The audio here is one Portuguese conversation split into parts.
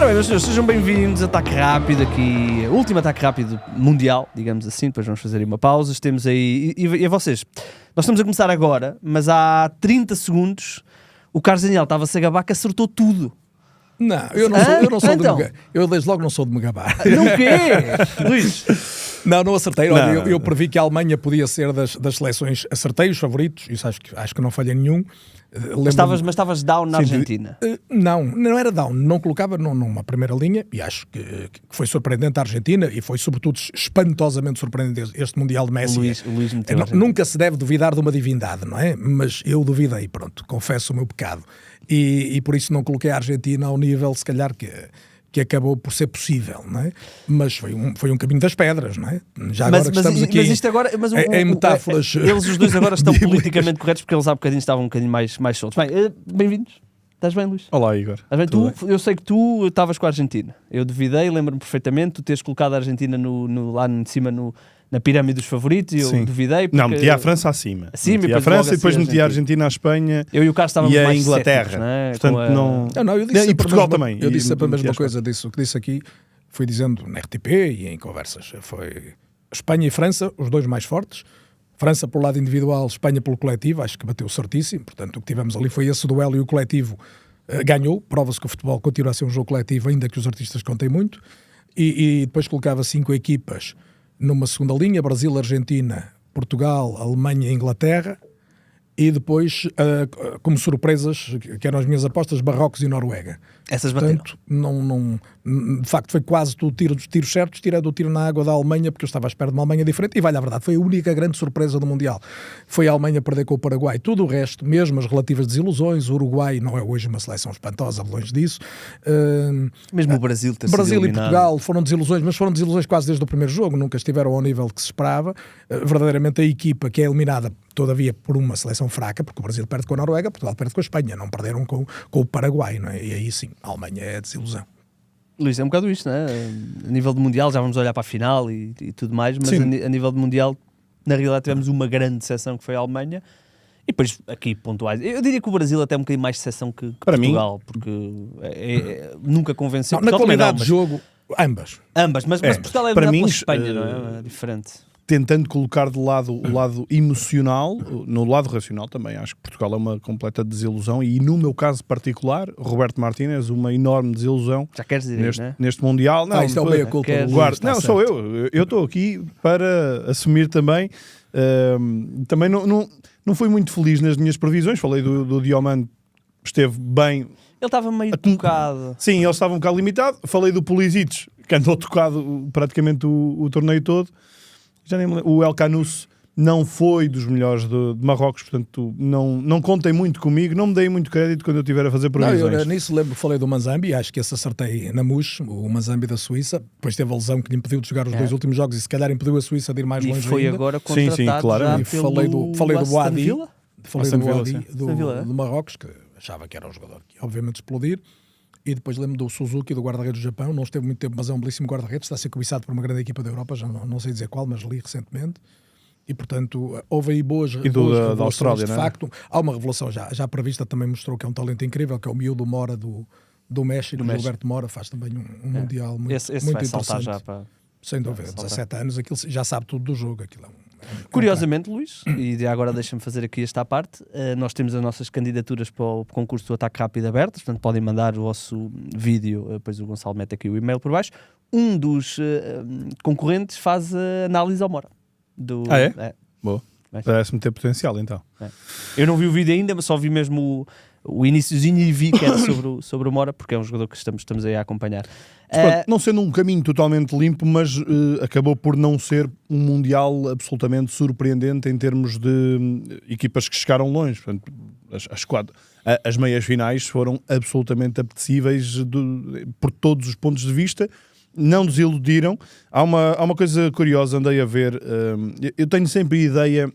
Ora bem, meus senhores, sejam bem-vindos a Ataque Rápido aqui, o último Ataque Rápido mundial, digamos assim, depois vamos fazer aí uma pausa, temos aí, e a vocês, nós estamos a começar agora, mas há 30 segundos o Carlos Daniel estava-se a gabar que acertou tudo. Não, eu não sou então? de me gabar. Eu desde logo não sou de me gabar. Não quê? Luís? Não acertei. Olha, eu previ que a Alemanha podia ser das seleções. Acertei os favoritos, isso acho que não falhei nenhum. Mas estavas down na Argentina? Não era down. Não colocava numa primeira linha e acho que foi surpreendente a Argentina e foi sobretudo espantosamente surpreendente este Mundial de Messi. O Luís nunca se deve duvidar de uma divindade, não é? Mas eu duvidei, pronto, confesso o meu pecado. E por isso não coloquei a Argentina ao nível, se calhar, que acabou por ser possível, não é? Mas foi um caminho das pedras, não é? Já agora que estamos aqui em metáforas... Eles os dois agora estão politicamente corretos porque eles há bocadinho estavam um bocadinho mais soltos. Bem, bem-vindos. Estás bem, Luís? Olá, Igor. Estás bem? Eu sei que tu estavas com a Argentina. Eu duvidei, lembro-me perfeitamente, tu teres colocado a Argentina lá em cima na pirâmide dos favoritos e eu duvidei. Não, meti a França acima. Meti a França e depois meti a Argentina, a Espanha eu e o Carlos estávamos e a mais Inglaterra. Céticos, não é? Portanto, eu disse e Portugal também. Eu disse sempre a mesma coisa disso. O que disse aqui fui dizendo na RTP e em conversas. Foi Espanha e França, os dois mais fortes. França pelo lado individual, Espanha pelo coletivo. Acho que bateu certíssimo. Portanto, o que tivemos ali foi esse duelo e o coletivo ganhou. Prova-se que o futebol continua a ser um jogo coletivo, ainda que os artistas contem muito. E depois colocava 5 equipas numa segunda linha, Brasil, Argentina, Portugal, Alemanha e Inglaterra, e depois, como surpresas, que eram as minhas apostas, Marrocos e Noruega. Essas bateram. Portanto, de facto, foi quase tudo tiros certos, tirando o tiro na água da Alemanha, porque eu estava à espera de uma Alemanha diferente, e vale a verdade, foi a única grande surpresa do Mundial. Foi a Alemanha perder com o Paraguai. Tudo o resto, mesmo as relativas desilusões, o Uruguai não é hoje uma seleção espantosa, longe disso. Mesmo o Brasil ter Brasil sido e Portugal foram desilusões, mas foram desilusões quase desde o primeiro jogo, nunca estiveram ao nível que se esperava. Verdadeiramente a equipa que é eliminada, todavia, por uma seleção fraca, porque o Brasil perde com a Noruega, Portugal perde com a Espanha, não perderam com o Paraguai, não é? E aí sim, a Alemanha é a desilusão. Luís, é um bocado isto, não é? A nível de Mundial, já vamos olhar para a final e tudo mais, mas a nível de Mundial, na realidade tivemos uma grande decepção que foi a Alemanha, e depois aqui pontuais. Eu diria que o Brasil até é um bocadinho mais decepção que Portugal, porque nunca convenceu. Na qualidade de jogo, ambas, mas Portugal é melhor pela Espanha, não é? É diferente. Tentando colocar de lado o lado emocional, no lado racional também, acho que Portugal é uma completa desilusão e no meu caso particular, Roberto Martínez, uma enorme desilusão. Já queres dizer, neste Mundial. Não, isto é o meia-culpa do Luís, não, sou eu estou aqui para assumir também. Também não fui muito feliz nas minhas previsões, falei do Diomande, esteve bem. Ele estava meio tocado. Sim, ele estava um bocado limitado. Falei do Pulisic, que andou tocado praticamente o torneio todo. Já nem me lembro. O El Canous não foi dos melhores de Marrocos, portanto não contem muito comigo, não me deem muito crédito quando eu estiver a fazer previsões. Eu nisso falei do Manzambi, acho que esse acertei na MUS, o Manzambi da Suíça, depois teve a lesão que lhe impediu de jogar os 2 últimos jogos e se calhar impediu a Suíça de ir mais longe ainda. E foi agora contratado sim, claro. já e falei do Boadi, do Marrocos, que achava que era um jogador que ia obviamente explodir. E depois lembro do Suzuki, do guarda-redes do Japão, não esteve muito tempo, mas é um belíssimo guarda-redes, está a ser cobiçado por uma grande equipa da Europa, já não sei dizer qual, mas li recentemente. E portanto, houve aí boas revelações, da Austrália, de facto. Há uma revelação já prevista, também mostrou que é um talento incrível, que é o miúdo Mora do México, Gilberto Mora, faz também um Mundial muito vai interessante. Já para... Sem dúvida, 17 anos, aquilo já sabe tudo do jogo, aquilo Curiosamente, Luís, e agora deixa-me fazer aqui esta parte, nós temos as nossas candidaturas para o concurso do Ataque Rápido abertas, portanto podem mandar o vosso vídeo, depois o Gonçalo mete aqui o e-mail por baixo. Um dos concorrentes faz a análise ao Mora. Boa. Parece-me ter potencial, então. Eu não vi o vídeo ainda, mas só vi mesmo o iniciozinho e vi que era sobre o Mora, porque é um jogador que estamos aí a acompanhar. Pronto, não sendo um caminho totalmente limpo, mas acabou por não ser um Mundial absolutamente surpreendente em termos de equipas que chegaram longe. Portanto, as meias finais foram absolutamente apetecíveis por todos os pontos de vista. Não desiludiram. Há uma coisa curiosa, andei a ver. Eu tenho sempre a ideia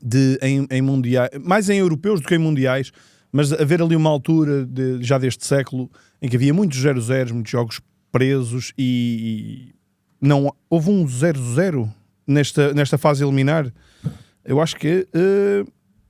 de em mundiais, mais em europeus do que em mundiais, mas haver ali uma altura já deste século em que havia muitos 0-0, muitos jogos presos e não houve um 0-0 nesta fase eliminar. Eu acho que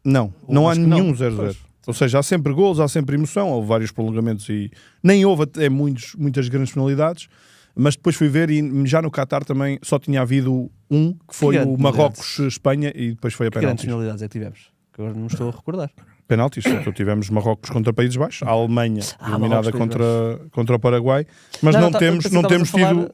não há nenhum 0-0. Ou seja, há sempre golos, há sempre emoção, houve vários prolongamentos e nem houve até muitas grandes penalidades, mas depois fui ver e já no Qatar também só tinha havido um, que foi o Marrocos-Espanha, e depois foi a penaltis. Que grandes penalidades é que tivemos? Que agora não estou a recordar. Penaltis, então tivemos Marrocos contra Países Baixos, a Alemanha eliminada contra o Paraguai, mas não temos tido...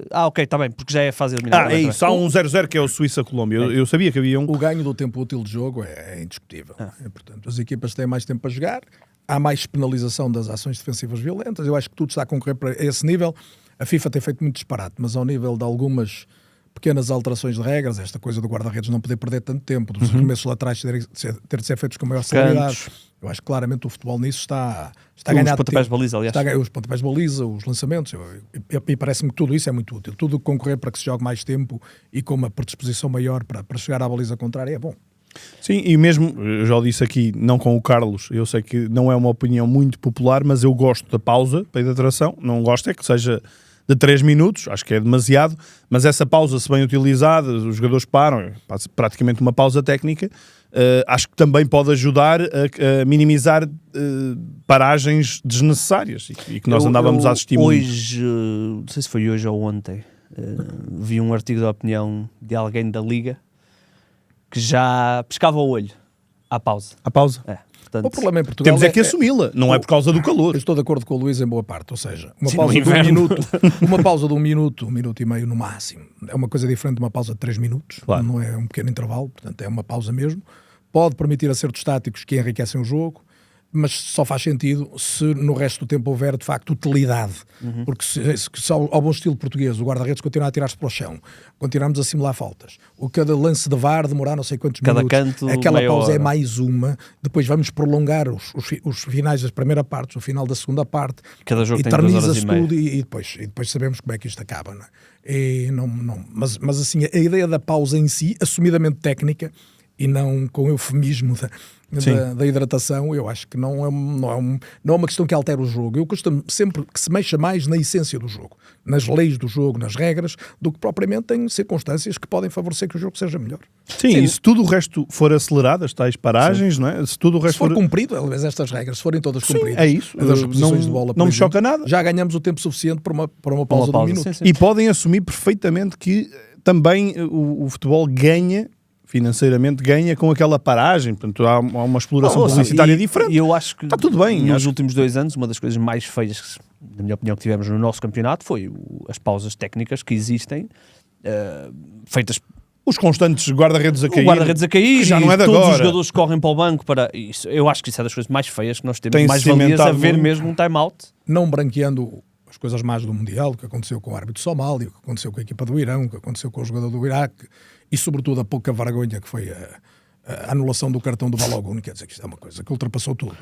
ok, está bem, porque já é a fase eliminatória. É isso, há um 0-0 que é o Suíça-Colômbia. Eu sabia que havia um... O ganho do tempo útil de jogo é indiscutível. Portanto, as equipas têm mais tempo para jogar, há mais penalização das ações defensivas violentas, eu acho que tudo está a concorrer para esse nível. A FIFA tem feito muito disparate, mas ao nível de algumas pequenas alterações de regras, esta coisa do guarda-redes não poder perder tanto tempo, dos arremessos laterais ter de ser feitos com maior celeridade. Eu acho que claramente o futebol nisso está a ganhar. Os pontapés de baliza, aliás. Os pontapés de baliza, os lançamentos. E parece-me que tudo isso é muito útil. Tudo concorrer para que se jogue mais tempo e com uma predisposição maior para chegar à baliza contrária é bom. Sim, e mesmo, eu já o disse aqui, não com o Carlos, eu sei que não é uma opinião muito popular, mas eu gosto da pausa para a hidratação. Não gosto é que seja de 3 minutos, acho que é demasiado, mas essa pausa, se bem utilizada, os jogadores param, praticamente uma pausa técnica, acho que também pode ajudar a minimizar paragens desnecessárias e que nós andávamos a assistir hoje, não sei se foi hoje ou ontem, vi um artigo de opinião de alguém da Liga que já pescava o olho à pausa. À pausa? É. Portanto, o problema em Portugal temos é que assumi-la, não é por causa do calor. Eu estou de acordo com o Luís em boa parte, ou seja, uma pausa de 1 minuto, uma pausa de 1 minuto, 1 minuto e meio no máximo, é uma coisa diferente de uma pausa de 3 minutos, claro. Não é um pequeno intervalo, portanto é uma pausa mesmo. Pode permitir acertos táticos que enriquecem o jogo, mas só faz sentido se no resto do tempo houver de facto utilidade, porque se ao bom estilo português o guarda-redes continuar a tirar-se para o chão, continuamos a simular faltas, cada lance de VAR demorar não sei quantos minutos, canto, aquela pausa é mais uma, depois vamos prolongar os finais das primeiras partes, o final da segunda parte, cada jogo eterniza-se tudo e depois sabemos como é que isto acaba, não é? Mas assim, a ideia da pausa em si, assumidamente técnica e não com eufemismo da hidratação, eu acho que não é uma questão que altera o jogo. Eu costumo sempre que se mexa mais na essência do jogo, nas leis do jogo, nas regras, do que propriamente em circunstâncias que podem favorecer que o jogo seja melhor. Sim, e se tudo o resto for acelerado, as tais paragens, não é? Se tudo o resto for cumprido, aliás, estas regras, se forem todas cumpridas, é isso. das reposições de bola, não me choca nada. Já ganhamos o tempo suficiente para uma pausa de 1 minuto. Sim. E podem assumir perfeitamente que também o futebol ganha financeiramente, ganha com aquela paragem, portanto há uma exploração publicitária diferente. E eu acho que está tudo bem. Nos últimos 2 anos, uma das coisas mais feias, na minha opinião, que tivemos no nosso campeonato foi as pausas técnicas que existem, feitas... Os constantes guarda-redes a cair. O guarda-redes a cair, que já não é de todos agora. os jogadores que correm para o banco para... Isso, eu acho que isso é das coisas mais feias que nós temos. Mais valias a ver mesmo um time-out. Não branqueando as coisas más do Mundial, o que aconteceu com o árbitro Somália, o que aconteceu com a equipa do Irão, o que aconteceu com o jogador do Iraque, e sobretudo a pouca vergonha que foi a anulação do cartão do Balogun, quer dizer que isto é uma coisa que ultrapassou tudo.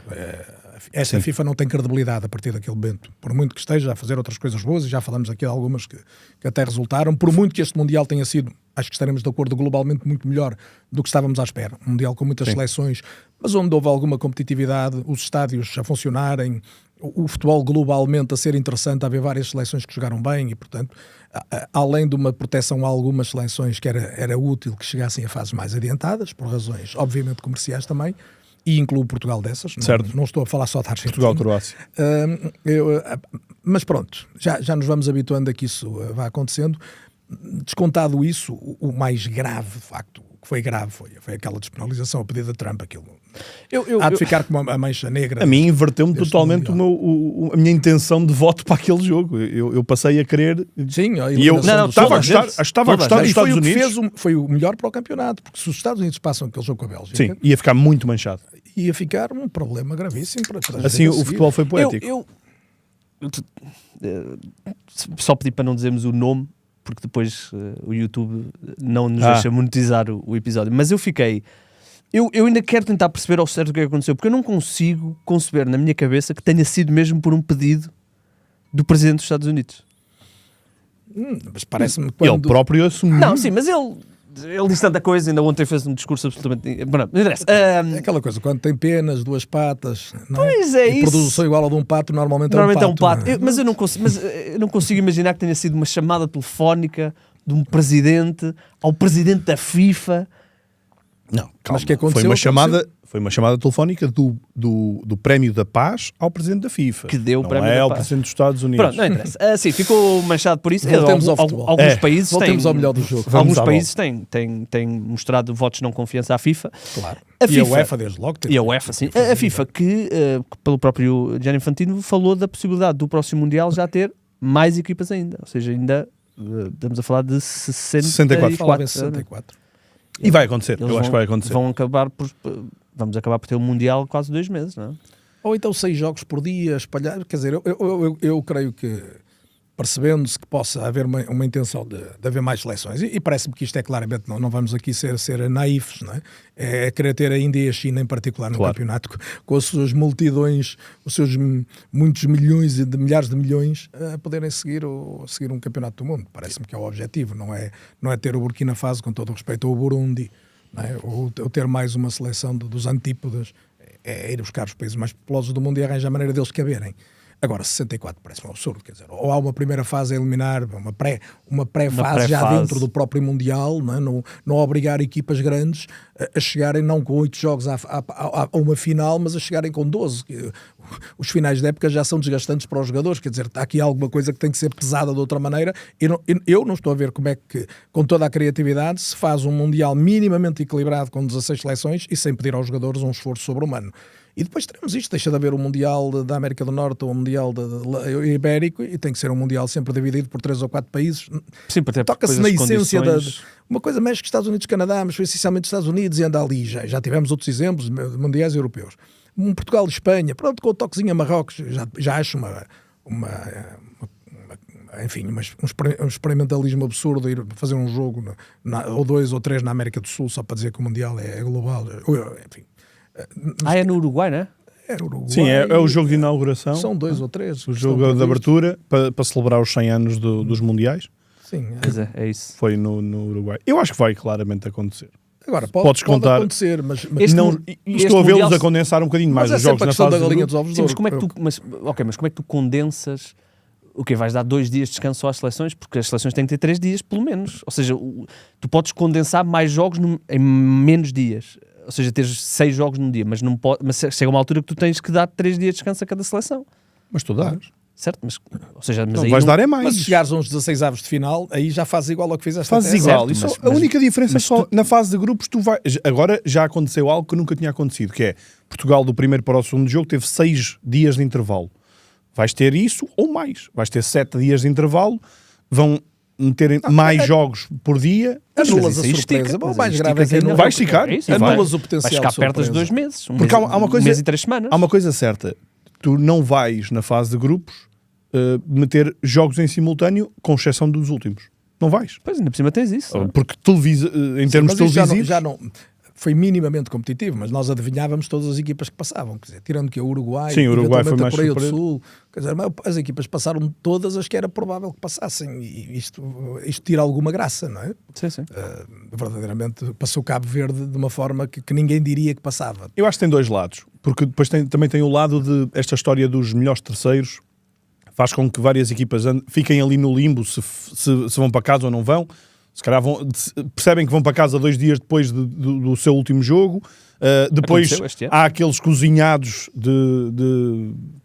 Esta FIFA não tem credibilidade a partir daquele momento, por muito que esteja a fazer outras coisas boas, e já falamos aqui de algumas que até resultaram, por muito que este Mundial tenha sido, acho que estaremos de acordo, globalmente muito melhor do que estávamos à espera. Um Mundial com muitas seleções, mas onde houve alguma competitividade, os estádios a funcionarem, o futebol globalmente a ser interessante, a haver várias seleções que jogaram bem e, portanto, além de uma proteção a algumas seleções que era útil que chegassem a fases mais adiantadas, por razões obviamente comerciais também, e incluo Portugal dessas, não estou a falar só de Argentina. Portugal-Croácia. Mas pronto, já nos vamos habituando a que isso vá acontecendo. Descontado isso, o mais grave, de facto, que foi grave, foi aquela despenalização a pedido da Trump, aquilo. Há de ficar com a mancha negra. A mim inverteu-me totalmente a minha intenção de voto para aquele jogo. Eu passei a querer... Sim, e eu estava a gostar dos Estados Unidos. Foi o melhor para o campeonato, porque se os Estados Unidos passam aquele jogo com a Bélgica... Sim, ia ficar muito manchado. Ia ficar um problema gravíssimo. Assim, o futebol foi poético. Só pedi para não dizermos o nome, porque depois o YouTube não nos deixa monetizar o episódio. Mas eu fiquei... Eu ainda quero tentar perceber ao certo o que aconteceu, porque eu não consigo conceber na minha cabeça que tenha sido mesmo por um pedido do Presidente dos Estados Unidos. Mas parece-me quando... Ele próprio assumiu. Não, sim, mas ele disse tanta coisa, ainda ontem fez um discurso absolutamente... Não interessa. É aquela coisa, quando tem penas, 2 patas... Não é? Pois é isso. Produz o som igual ao de um pato, normalmente é um pato. Mas eu não consigo imaginar que tenha sido uma chamada telefónica de um presidente ao presidente da FIFA... Não, calma. Mas que aconteceu, Foi uma chamada telefónica do Prémio da Paz ao Presidente da FIFA. Que deu o não Prémio é da ao Paz. Presidente dos Estados Unidos. Pronto, não interessa. Sim, ficou manchado por isso. Voltemos ao futebol. Alguns países Voltemos têm... ao melhor do jogo. Vamos Alguns à países têm mostrado votos de não confiança à FIFA. Claro. A E FIFA, a UEFA desde logo. E a UEFA, sim. A FIFA que, pelo próprio Gianni Infantino, falou da possibilidade do próximo Mundial já ter mais equipas ainda. Ou seja, ainda estamos a falar de 64. Falava em 64. E vai acontecer. Eles Eu acho que vai acontecer. Vamos acabar por ter um Mundial quase 2 meses, não é? Ou então 6 jogos por dia, espalhar. Quer dizer, eu creio que, percebendo-se que possa haver uma intenção de haver mais seleções, e parece-me que isto é claramente, não vamos aqui ser naifes, não é? É querer ter a Índia e a China em particular no campeonato, com as suas multidões, os seus muitos milhões e de milhares de milhões a poderem seguir um campeonato do mundo. Parece-me que é o objetivo, não é ter o Burkina Faso, com todo o respeito ao Burundi, não é? Ou ter mais uma seleção dos antípodas, é ir buscar os países mais populosos do mundo e arranjar a maneira deles caberem. Agora, 64 parece um absurdo, quer dizer, ou há uma primeira fase a eliminar, uma pré-fase já dentro do próprio Mundial, não obrigar equipas grandes a chegarem não com 8 jogos a uma final, mas a chegarem com 12. Os finais de época já são desgastantes para os jogadores, quer dizer, está aqui alguma coisa que tem que ser pesada de outra maneira. Eu não estou a ver como é que, com toda a criatividade, se faz um Mundial minimamente equilibrado com 16 seleções e sem pedir aos jogadores um esforço sobre-humano. E depois teremos isto, deixa de haver o Mundial da América do Norte ou o Mundial Ibérico, e tem que ser um Mundial sempre dividido por 3 ou 4 países. Sim, toca-se na essência uma coisa México, Estados Unidos, Canadá, mas foi essencialmente Estados Unidos e anda ali. Já tivemos outros exemplos de mundiais europeus. Portugal e Espanha, pronto, com o toquezinho a Marrocos, já acho um experimentalismo absurdo ir fazer um jogo ou 2 ou 3 na América do Sul só para dizer que o Mundial é global. Enfim. É no Uruguai, não é? Era Uruguai. Sim, é o jogo de inauguração. São 2 ou 3. O jogo de abertura para celebrar os 100 anos dos Mundiais. Sim. Pois é isso. Foi no Uruguai. Eu acho que vai claramente acontecer. Agora, Podes contar, acontecer, mas estou a vê-los a condensar um bocadinho mais os jogos na fase da galinha dos ovos de ouro. Mas como é que tu condensas? Vais dar 2 dias de descanso às seleções, porque as seleções têm que ter 3 dias, pelo menos. Ou seja, tu podes condensar mais jogos em menos dias. Ou seja, teres 6 jogos num dia, mas chega uma altura que tu tens que dar 3 dias de descanso a cada seleção. Mas tu dás. Certo? Mas aí vais dar é mais. Mas se chegares a uns 16 avos de final, aí já fazes igual ao que fizeste. Fazes igual. A única diferença é só na fase de grupos agora já aconteceu algo que nunca tinha acontecido, que é Portugal do primeiro para o segundo jogo teve 6 dias de intervalo. Vais ter isso ou mais. Vais ter 7 dias de intervalo, vão meterem mais jogos por dia. Anulas a surpresa. O mais grave é que vai esticar. Anulas o potencial. Vai ficar perto dos 2 meses. Porque há uma coisa, mês e 3 semanas. Há uma coisa certa. Tu não vais, na fase de grupos, meter jogos em simultâneo, com exceção dos últimos. Não vais. Pois, ainda por cima tens isso. Porque em termos televisivos... Já não foi minimamente competitivo, mas nós adivinhávamos todas as equipas que passavam. Quer dizer, tirando que o Uruguai, sim, o Uruguai foi mais a Coreia do Sul, quer dizer, as equipas passaram todas as que era provável que passassem. E isto tira alguma graça, não é? Sim. Verdadeiramente passou Cabo Verde de uma forma que ninguém diria que passava. Eu acho que tem 2 lados, porque depois também tem o lado de esta história dos melhores terceiros, faz com que várias equipas fiquem ali no limbo se vão para casa ou não vão. Se calhar percebem que vão para casa 2 dias depois do seu último jogo. Depois há aqueles cozinhados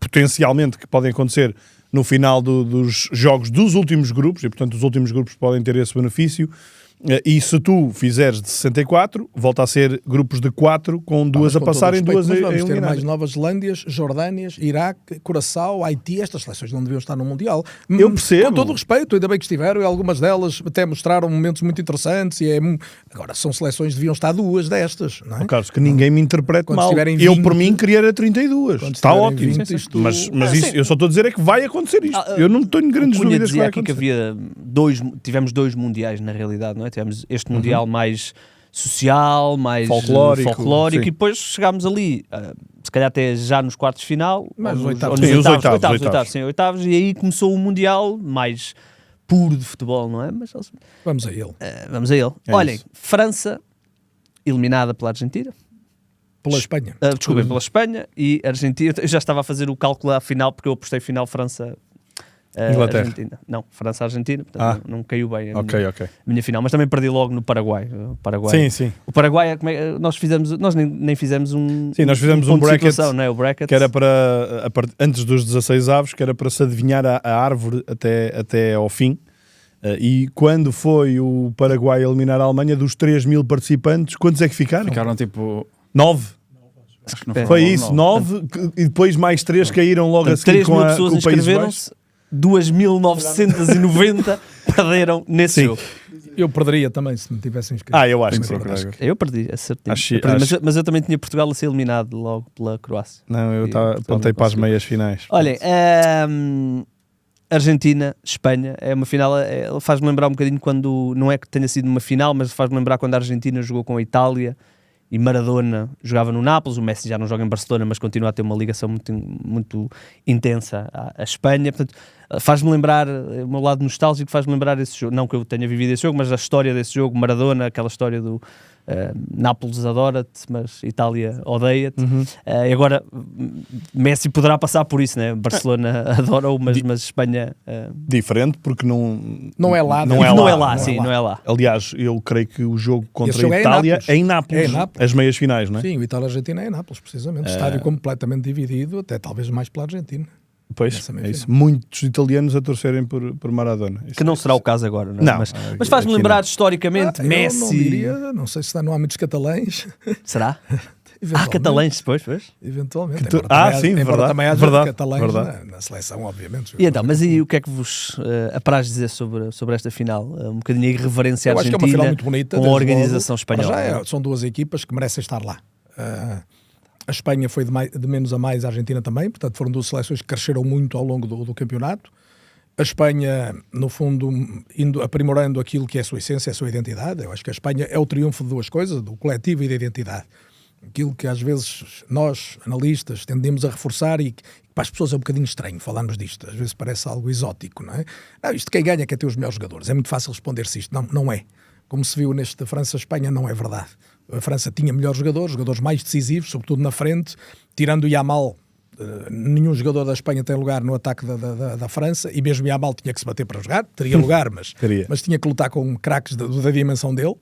potencialmente que podem acontecer no final dos jogos dos últimos grupos, e portanto os últimos grupos podem ter esse benefício. E se tu fizeres de 64, volta a ser grupos de 4, com 2 a passarem, 2 a vamos ter eliminar. mais Nova Zelândias, Jordânias, Iraque, Curaçao, Haiti. Estas seleções não deviam estar no Mundial. Eu percebo. Com todo o respeito, ainda bem que estiveram, e algumas delas até mostraram momentos muito interessantes. Agora, são seleções, deviam estar 2 destas, não é? Carlos, que ninguém me interprete quando mal. 20, eu, por mim, queria era 32. Está ótimo. 20, isto... Mas isso, eu só estou a dizer é que vai acontecer isto. Eu não tenho grandes dúvidas que vai acontecer. Que havia tivemos 2 mundiais, na realidade, não é? Tivemos este mundial mais social, mais folclórico e depois chegámos ali, se calhar até já nos quartos de final, mas os oitavos, e aí começou o mundial mais puro de futebol, não é? Mas vamos a ele. Olhem, França eliminada pela Argentina. Pela Espanha. Pela Espanha, e Argentina. Eu já estava a fazer o cálculo à final, porque eu apostei final França Inglaterra. Argentina. Não, França-Argentina, portanto não caiu bem a minha final, mas também perdi logo no Paraguai. Sim. O Paraguai, nós nem fizemos um. Sim, nós fizemos um bracket, não é? O bracket que era para, antes dos 16 avos, que era para se adivinhar a árvore até ao fim. E quando foi o Paraguai eliminar a Alemanha, dos 3.000 participantes, quantos é que ficaram? Ficaram tipo 9. Acho que não Foi isso, 9, e depois mais 3 caíram logo a seguir 3.000 pessoas com o País inscreveram-se, 2.990 perderam nesse jogo. Eu perderia também se me tivessem inscrito. Eu acho que sim. Eu perdi, é certinho. Mas eu também tinha Portugal a ser eliminado logo pela Croácia. Não, eu apontei para as meias finais. Olhem, Argentina, Espanha, é uma final, faz-me lembrar um bocadinho quando, não é que tenha sido uma final, mas faz-me lembrar quando a Argentina jogou com a Itália e Maradona jogava no Nápoles. O Messi já não joga em Barcelona, mas continua a ter uma ligação muito intensa à Espanha. Portanto, faz-me lembrar, o meu lado nostálgico faz-me lembrar esse jogo, não que eu tenha vivido esse jogo, mas a história desse jogo, Maradona, aquela história do Nápoles adora-te, mas Itália odeia-te. E agora Messi poderá passar por isso, né? Barcelona adora-o, mas Espanha diferente, porque não é lá. Não é lá. Aliás, eu creio que o jogo contra jogo a Itália é em Nápoles. As meias finais, não é? Sim, o Itália-Argentina é em Nápoles, precisamente. Estádio completamente dividido, até talvez mais pela Argentina. Pois, é isso. Muitos italianos a torcerem por Maradona. Que não será o caso agora, não é? Mas faz-me lembrar historicamente Messi. Não sei se não há muitos catalães. Será? Catalães depois. Eventualmente. Sim, verdade. Também há catalães na seleção, obviamente. E então, mas e o que é que vos apraz dizer sobre esta final? Um bocadinho a irreverência argentina, acho que é uma final muito bonita, com a organização espanhola. São duas equipas que merecem estar lá. A Espanha foi de menos a mais, a Argentina também, portanto foram duas seleções que cresceram muito ao longo do campeonato. A Espanha, no fundo, aprimorando aquilo que é a sua essência, a sua identidade. Eu acho que a Espanha é o triunfo de duas coisas, do coletivo e da identidade. Aquilo que às vezes nós, analistas, tendemos a reforçar e que para as pessoas é um bocadinho estranho falarmos disto. Às vezes parece algo exótico, não é? Isto quem ganha quer ter os melhores jogadores. É muito fácil responder-se isto. Não é. Como se viu neste França-Espanha, não é verdade. A França tinha melhores jogadores mais decisivos, sobretudo na frente, tirando o Yamal. Nenhum jogador da Espanha tem lugar no ataque da França, e mesmo Yamal tinha que se bater para jogar, teria lugar, mas tinha que lutar com craques da dimensão dele.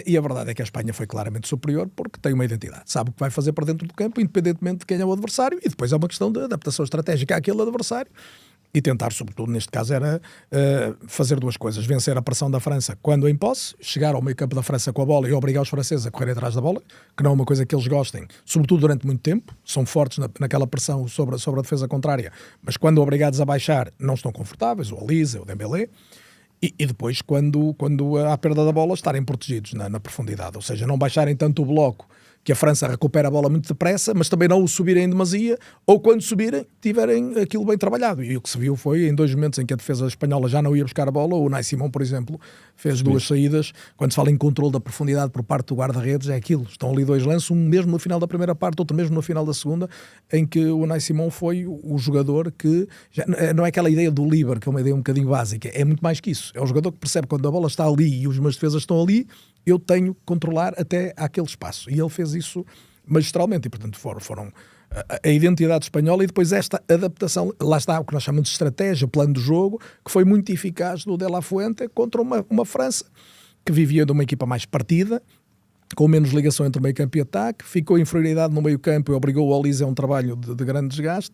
E a verdade é que a Espanha foi claramente superior porque tem uma identidade, sabe o que vai fazer para dentro do campo, independentemente de quem é o adversário, e depois é uma questão de adaptação estratégica àquele adversário. E tentar, sobretudo neste caso, era fazer duas coisas: vencer a pressão da França quando em posse, chegar ao meio campo da França com a bola e obrigar os franceses a correr atrás da bola, que não é uma coisa que eles gostem, sobretudo durante muito tempo. São fortes naquela pressão sobre a defesa contrária, mas quando obrigados a baixar não estão confortáveis, o Olise, o Dembélé. E depois, quando há perda da bola, estarem protegidos na profundidade, ou seja, não baixarem tanto o bloco que a França recupera a bola muito depressa, mas também não o subirem em demasia, ou quando subirem, tiverem aquilo bem trabalhado. E o que se viu foi, em dois momentos em que a defesa espanhola já não ia buscar a bola, o Unai Simón, por exemplo, fez duas saídas. Quando se fala em controle da profundidade por parte do guarda-redes, é aquilo. Estão ali dois lances, um mesmo no final da primeira parte, outro mesmo no final da segunda, em que o Unai Simón foi o jogador que... não é aquela ideia do líbero, que é uma ideia um bocadinho básica, é muito mais que isso. É o jogador que percebe quando a bola está ali e os meus defesas estão ali, eu tenho que controlar até aquele espaço. E ele fez isso magistralmente. E, portanto, foram a identidade espanhola e depois esta adaptação, lá está o que nós chamamos de estratégia, plano de jogo, que foi muito eficaz do De La Fuente contra uma França que vivia de uma equipa mais partida, com menos ligação entre meio campo e ataque, ficou em inferioridade no meio campo e obrigou o Olise a um trabalho de grande desgaste,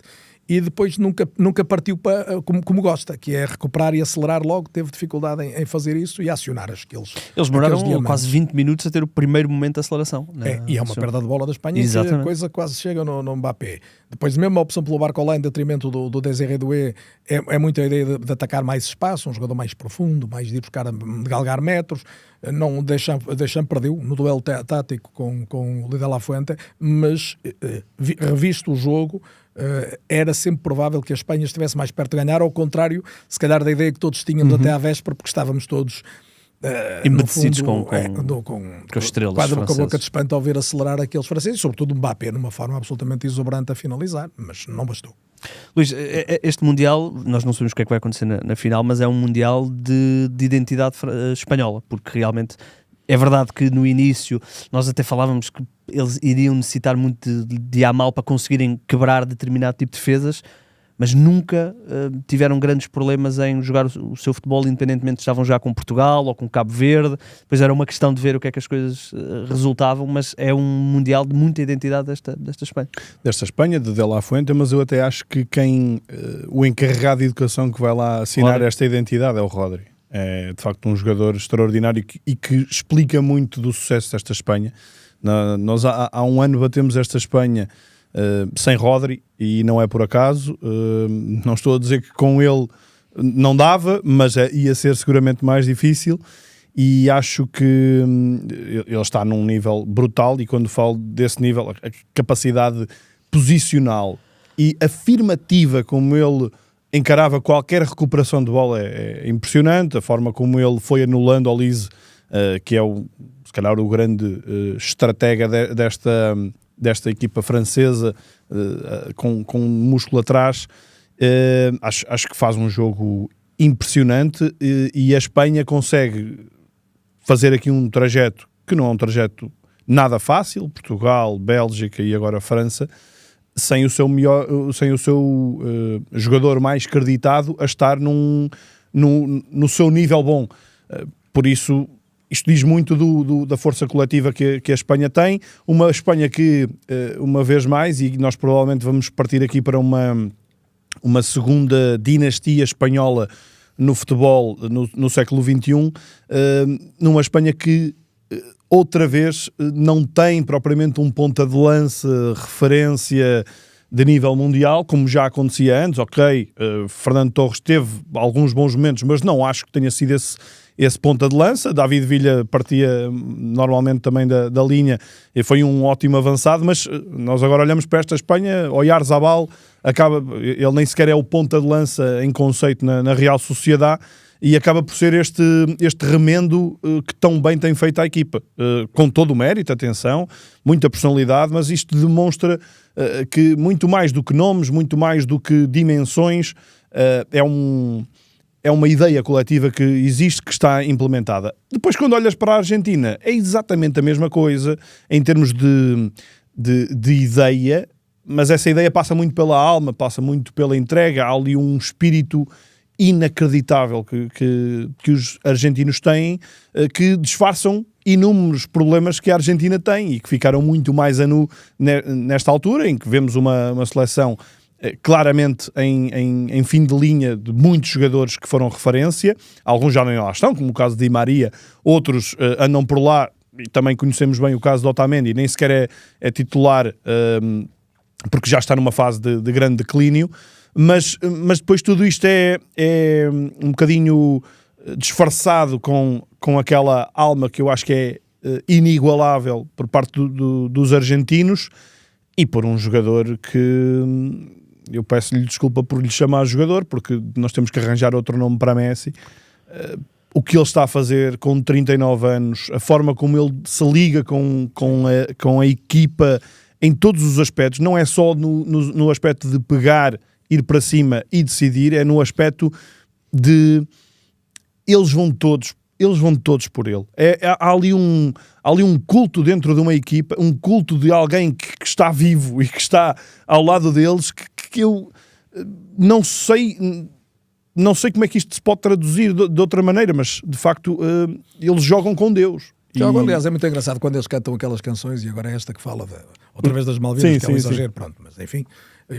e depois nunca partiu para como gosta, que é recuperar e acelerar logo. Teve dificuldade em fazer isso e a acionar as skills. Eles demoraram quase 20 minutos a ter o primeiro momento de aceleração. E é uma perda de bola da Espanha, que a coisa quase chega no Mbappé. Depois mesmo a opção pelo Barcola em detrimento do Désiré Doué é muito a ideia de atacar mais espaço, um jogador mais profundo, mais de ir buscar, de galgar metros. Não deixam perdeu no duelo tático com o De La Fuente, mas revisto o jogo, era sempre provável que a Espanha estivesse mais perto de ganhar, ao contrário, se calhar, da ideia que todos tínhamos até à véspera, porque estávamos todos embedecidos com as estrelas quase francesas. Com a boca de espanto ao ver acelerar aqueles franceses, sobretudo o Mbappé, numa forma absolutamente exuberante a finalizar, mas não bastou. Luís, este Mundial, nós não sabemos o que é que vai acontecer na final, mas é um Mundial de identidade espanhola, porque realmente é verdade que no início nós até falávamos que eles iriam necessitar muito de Yamal para conseguirem quebrar determinado tipo de defesas, mas nunca tiveram grandes problemas em jogar o seu futebol, independentemente se estavam já com Portugal ou com Cabo Verde. Depois era uma questão de ver o que é que as coisas resultavam, mas é um Mundial de muita identidade desta Espanha. Desta Espanha, de La Fuente, mas eu até acho que o encarregado de educação que vai lá assinar esta identidade é o Rodri. É de facto um jogador extraordinário e que explica muito do sucesso desta Espanha. Nós há um ano batemos esta Espanha sem Rodri, e não é por acaso. Não estou a dizer que com ele não dava, mas ia ser seguramente mais difícil, e acho que ele está num nível brutal, e quando falo desse nível, a capacidade posicional e afirmativa como ele encarava qualquer recuperação de bola é impressionante. A forma como ele foi anulando Olise, que é se calhar o grande estratega desta equipa francesa, com músculo atrás, acho que faz um jogo impressionante, e a Espanha consegue fazer aqui um trajeto que não é um trajeto nada fácil. Portugal, Bélgica e agora França, sem o seu jogador mais creditado a estar no seu nível bom. Por isso, isto diz muito da força coletiva que a Espanha tem. Uma Espanha que, uma vez mais, e nós provavelmente vamos partir aqui para uma segunda dinastia espanhola no futebol no século XXI, numa Espanha que outra vez não tem propriamente um ponta de lança, referência de nível mundial, como já acontecia antes. Fernando Torres teve alguns bons momentos, mas não acho que tenha sido esse ponta de lança. David Villa partia normalmente também da linha e foi um ótimo avançado, mas nós agora olhamos para esta Espanha. Oyarzabal ele nem sequer é o ponta de lança em conceito na Real Sociedade, e acaba por ser este remendo que tão bem tem feito a equipa, com todo o mérito, atenção, muita personalidade, mas isto demonstra que muito mais do que nomes, muito mais do que dimensões, é uma ideia coletiva que existe, que está implementada. Depois, quando olhas para a Argentina, é exatamente a mesma coisa em termos de ideia, mas essa ideia passa muito pela alma, passa muito pela entrega. Há ali um espírito inacreditável que os argentinos têm, que disfarçam inúmeros problemas que a Argentina tem e que ficaram muito mais a nu nesta altura, em que vemos uma seleção claramente em fim de linha, de muitos jogadores que foram referência. Alguns já nem lá estão, como o caso de Di Maria, outros andam por lá, e também conhecemos bem o caso de Otamendi, nem sequer é titular, porque já está numa fase de grande declínio. Mas depois tudo isto é um bocadinho disfarçado com aquela alma que eu acho que é inigualável por parte dos argentinos, e por um jogador que eu peço-lhe desculpa por lhe chamar jogador, porque nós temos que arranjar outro nome para Messi. O que ele está a fazer com 39 anos, a forma como ele se liga com a equipa em todos os aspectos, não é só no aspecto de pegar, ir para cima e decidir, é no aspecto de eles vão todos por ele. Há ali um culto dentro de uma equipa, um culto de alguém que está vivo e que está ao lado deles, que eu não sei como é que isto se pode traduzir de outra maneira, mas de facto eles jogam com Deus. Aliás, é muito engraçado quando eles cantam aquelas canções, e agora esta que fala outra vez das Malvinas, sim, que é um exagero, pronto, mas enfim.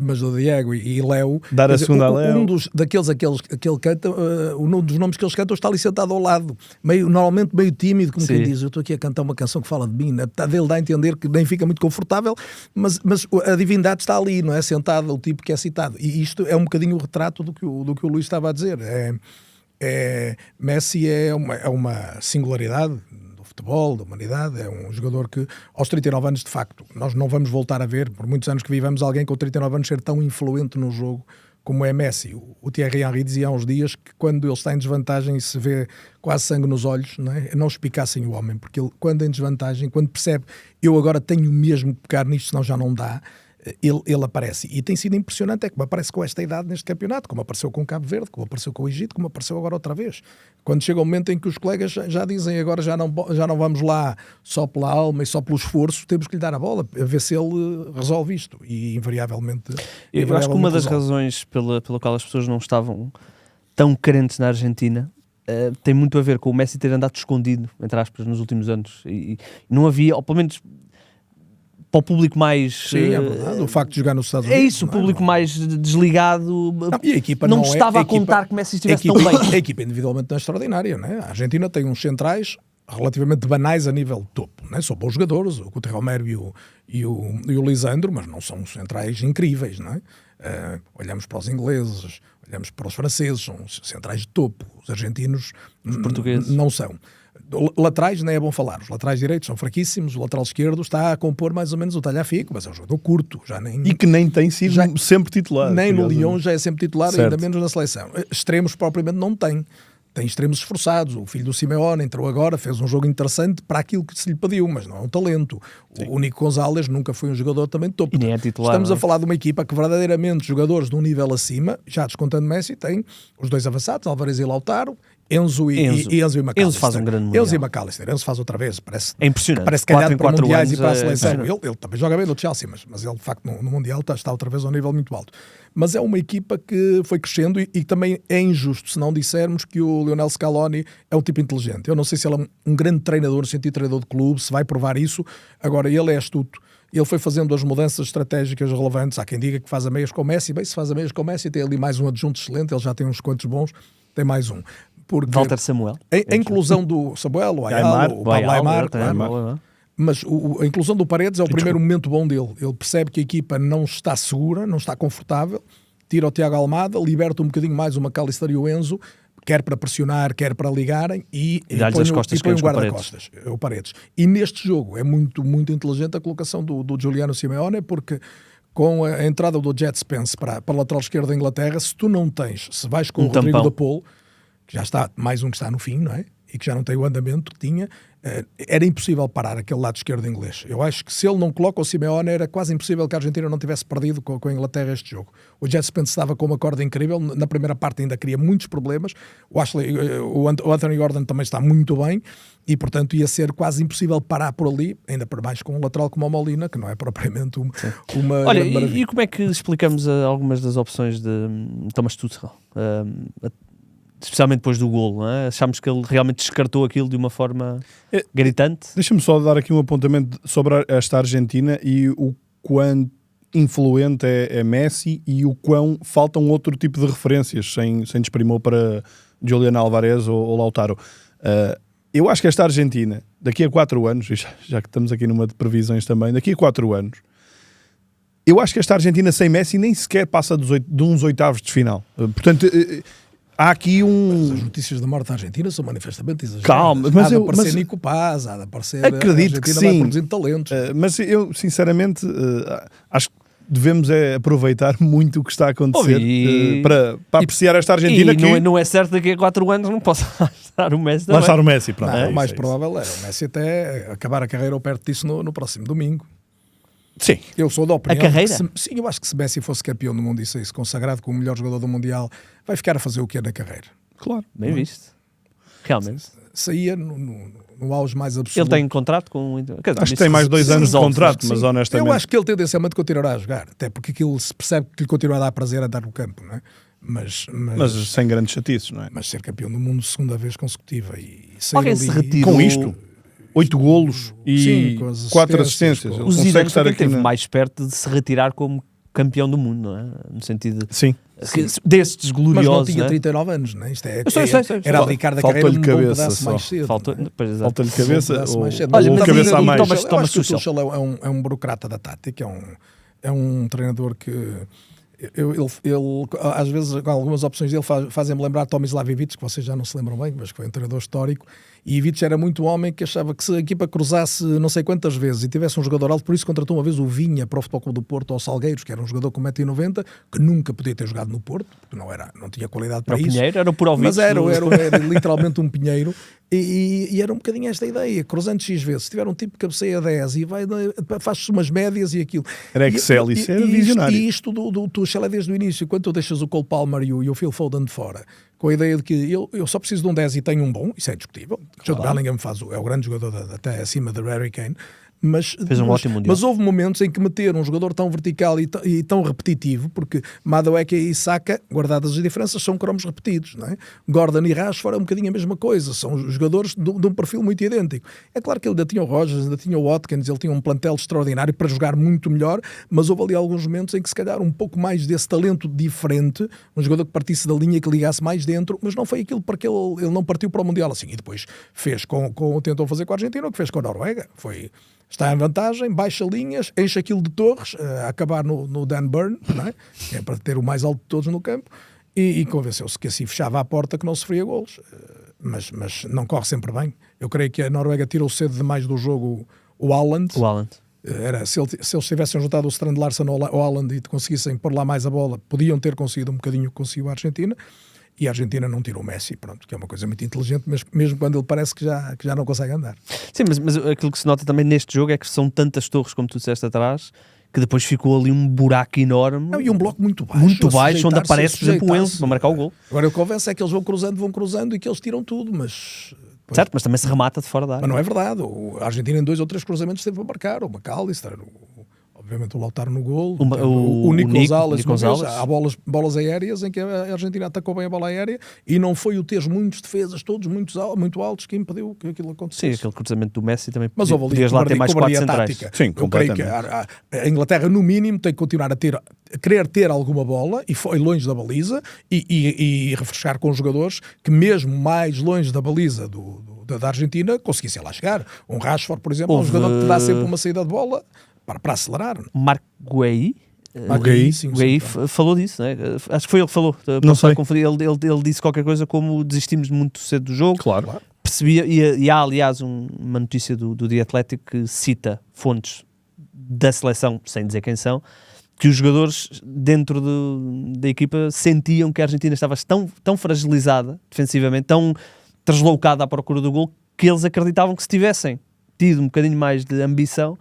Mas o Diego e Léo, dar a segunda a Léo, daqueles que ele canta, um dos nomes que eles cantam está ali sentado ao lado, normalmente meio tímido, como quem diz, eu estou aqui a cantar uma canção que fala de mim, dele dá a entender que nem fica muito confortável, mas a divindade está ali, não é? Sentada, o tipo que é citado, e isto é um bocadinho o retrato do que o Luís estava a dizer. Messi é uma singularidade futebol, da humanidade, é um jogador que aos 39 anos, de facto, nós não vamos voltar a ver, por muitos anos que vivemos, alguém com 39 anos ser tão influente no jogo como é Messi. O Thierry Henry dizia há uns dias que quando ele está em desvantagem e se vê quase sangue nos olhos, não espicassem o homem, porque ele, quando em desvantagem, quando percebe, eu agora tenho mesmo que pegar nisto, senão já não dá, ele aparece. E tem sido impressionante, é como aparece com esta idade neste campeonato, como apareceu com o Cabo Verde, como apareceu com o Egito, como apareceu agora outra vez. Quando chega o momento em que os colegas já dizem agora já não vamos lá só pela alma e só pelo esforço, temos que lhe dar a bola, a ver se ele resolve isto. E invariavelmente... Eu acho que uma das razões pela qual as pessoas não estavam tão carentes na Argentina tem muito a ver com o Messi ter andado escondido, entre aspas, nos últimos anos. E não havia, ou pelo menos... para o público mais... Sim, é verdade. O facto de jogar nos Estados Unidos. É isso, o público mais desligado e a equipa não estava a contar que Messi estivesse tão bem. A equipa individualmente não é extraordinária, não é? A Argentina tem uns centrais relativamente banais a nível topo, não é? São bons jogadores, o Couto Romero e o Lisandro, mas não são centrais incríveis, não é? Olhamos para os ingleses, olhamos para os franceses, são centrais de topo. Os argentinos os portugueses não são. Laterais nem é bom falar, os laterais direitos são fraquíssimos, o lateral esquerdo está a compor mais ou menos o talha-fico, mas é um jogador curto, e que nem tem sido sempre titular. Nem no Lyon já é sempre titular, certo. Ainda menos na seleção. Extremos propriamente não tem. Tem extremos esforçados. O filho do Simeone entrou agora, fez um jogo interessante para aquilo que se lhe pediu, mas não é um talento. Sim. O Nico Gonzalez nunca foi um jogador também de topo. E nem é titular. Estamos a falar de uma equipa que verdadeiramente jogadores de um nível acima, já descontando Messi, tem os dois avançados, Álvarez e Lautaro, Enzo e McAllister. Enzo faz um grande mundial. Enzo e McAllister. Enzo faz outra vez. É impressionante. Parece calhado para mundiais e para a anos, seleção. Ele também joga bem no Chelsea, mas ele de facto no Mundial está outra vez a um nível muito alto. Mas é uma equipa que foi crescendo e também é injusto se não dissermos que o Lionel Scaloni é um tipo inteligente. Eu não sei se ele é um grande treinador, no sentido de treinador de clube, se vai provar isso. Agora, ele é astuto. Ele foi fazendo as mudanças estratégicas relevantes. Há quem diga que faz a meias com o Messi. Bem, se faz a meias com o Messi, tem ali mais um adjunto excelente. Ele já tem uns quantos bons. Tem mais um. Porque Walter Samuel. A inclusão do Samuel, o Ayala, o Pablo Aimar, claro. Mas a inclusão do Paredes é o primeiro momento bom dele. Ele percebe que a equipa não está segura, não está confortável, tira o Tiago Almada, liberta um bocadinho mais o McAllister e o Enzo, quer para pressionar, quer para ligarem, e põe um guarda-costas, o Paredes. E neste jogo é muito, muito inteligente a colocação do Giuliano Simeone, porque com a entrada do Jet Spence para a lateral esquerda da Inglaterra, se tu não tens, se vais com o Rodrigo de Paul, que já está, mais um que está no fim, não é? E que já não tem o andamento que tinha, era impossível parar aquele lado esquerdo inglês. Eu acho que se ele não coloca o Simeone, era quase impossível que a Argentina não tivesse perdido com a Inglaterra este jogo. O Jet Spence estava com uma corda incrível, na primeira parte ainda cria muitos problemas, o Anthony Gordon também está muito bem, e portanto ia ser quase impossível parar por ali, ainda por mais com um lateral como o Molina, que não é propriamente uma Olha, e como é que explicamos algumas das opções de Thomas Tuchel? Especialmente depois do golo, não é? Achámos que ele realmente descartou aquilo de uma forma gritante. Deixa-me só dar aqui um apontamento sobre esta Argentina e o quão influente é Messi e o quão faltam outro tipo de referências, sem desprimor para Julián Álvarez ou Lautaro. Eu acho que esta Argentina, daqui a 4 anos, já que estamos aqui numa de previsões também, daqui a 4 anos, eu acho que esta Argentina sem Messi nem sequer passa de uns oitavos de final. Portanto... há aqui Mas as notícias da morte da Argentina são manifestamente exageradas. Calma, mas há de aparecer Nico Paz, há de aparecer... Acredito que sim. Vai produzindo talentos. Mas eu, sinceramente, acho que devemos aproveitar muito o que está a acontecer para apreciar esta Argentina. Não é certo daqui a 4 anos não possa estar o Messi também. Vai estar o Messi, pronto. O mais provável era o Messi até acabar a carreira ou perto disso no próximo domingo. Sim. Eu sou da opinião. A carreira? Sim, eu acho que se Messi fosse campeão do mundo e se consagrado como o melhor jogador do Mundial, vai ficar a fazer o que é na carreira. Claro. Bem visto. Realmente. Saía no auge mais absoluto. Ele tem contrato com... Acho que tem mais 2 anos de contrato, mas honestamente... Eu acho que ele tendencialmente continuará a jogar, até porque aquilo se percebe que lhe continua a dar prazer a andar no campo, não é? Mas sem grandes chatices, não é? Mas ser campeão do mundo segunda vez consecutiva e alguém se retirou... Com isto... 8 golos e 4 assistências. O Zidane esteve mais perto de se retirar como campeão do mundo, não é? No sentido de... Sim. Destes gloriosos. Mas não tinha 39 anos, não é? Isto era abdicar da carreira num pedaço mais cedo. Falta-lhe cabeça. Olha, mas cabeça a mais. Eu acho que o Tuchel é um burocrata da tática, é um treinador que Ele, às vezes, algumas opções dele fazem-me lembrar Tomislav Ivic, que vocês já não se lembram bem, mas que foi um treinador histórico. E Ivic era muito homem que achava que se a equipa cruzasse não sei quantas vezes e tivesse um jogador alto, por isso contratou uma vez o Vinha para o Futebol Clube do Porto ao Salgueiros, que era um jogador com 1,90 m, que nunca podia ter jogado no Porto, porque não tinha qualidade para isso. Pinheiro, era por mas era literalmente um pinheiro. E era um bocadinho esta ideia, cruzando X vezes, se tiver um tipo que cabeceia 10 e faz-se umas médias e aquilo. Era Excel, isso era visionário. E isto do Tuchel é desde o início, quando tu deixas o Cole Palmer e o Phil Foden de fora, com a ideia de que eu só preciso de um 10 e tenho um bom, isso é discutível. Jude Bellingham é o grande jogador até acima de Harry Kane. Fez um ótimo mundial. Mas houve momentos em que meter um jogador tão vertical e tão repetitivo, porque Madueke e Saka, guardadas as diferenças, são cromos repetidos, não é? Gordon e Rashford é um bocadinho a mesma coisa, são jogadores de um perfil muito idêntico. É claro que ele ainda tinha o Rodgers, ainda tinha o Watkins, ele tinha um plantel extraordinário para jogar muito melhor, mas houve ali alguns momentos em que se calhar um pouco mais desse talento diferente, um jogador que partisse da linha, que ligasse mais dentro, mas não foi aquilo para que ele não partiu para o Mundial assim. E depois fez tentou fazer com a Argentina, o que fez com a Noruega, está em vantagem, baixa linhas, enche aquilo de torres, a acabar no Dan Burn, não é? É para ter o mais alto de todos no campo, e convenceu-se que assim fechava a porta, que não sofria golos. Mas não corre sempre bem. Eu creio que a Noruega tirou cedo demais do jogo o Haaland. Se eles tivessem juntado o Strand Larsen ao Haaland e conseguissem pôr lá mais a bola, podiam ter conseguido um bocadinho o que conseguiu a Argentina. E a Argentina não tirou o Messi, pronto, que é uma coisa muito inteligente, mas mesmo quando ele parece que já não consegue andar. Sim, mas aquilo que se nota também neste jogo é que são tantas torres, como tu disseste atrás, que depois ficou ali um buraco enorme. E um bloco muito baixo. Onde aparece, por exemplo, o Enzo para marcar o gol. Agora o que convence é que eles vão cruzando e que eles tiram tudo, mas... Certo, mas também se remata de fora da área. Mas não é verdade. A Argentina em 2 ou 3 cruzamentos esteve a marcar, o McAllister, obviamente o Lautaro no gol, o Nico Gonzalez, há bolas aéreas em que a Argentina atacou bem a bola aérea e não foi o ter muitos defesas, todos muito altos, que impediu que aquilo acontecesse. Sim, aquele cruzamento do Messi também. Mas houve ali lá ter mais 4 centrais. Sim, eu creio que a Inglaterra no mínimo tem que continuar a querer ter alguma bola e foi longe da baliza e refrescar com os jogadores que mesmo mais longe da baliza da Argentina conseguissem lá chegar. Um Rashford, por exemplo, é um jogador que te dá sempre uma saída de bola para acelerar. Marco Guehi falou disso, né? Acho que foi ele que falou. Não sei. Ele disse qualquer coisa como desistimos muito cedo do jogo. Claro. Percebia, e há aliás uma notícia do The Athletic que cita fontes da seleção, sem dizer quem são, que os jogadores dentro da equipa sentiam que a Argentina estava tão fragilizada defensivamente, tão deslocada à procura do gol, que eles acreditavam que se tivessem tido um bocadinho mais de ambição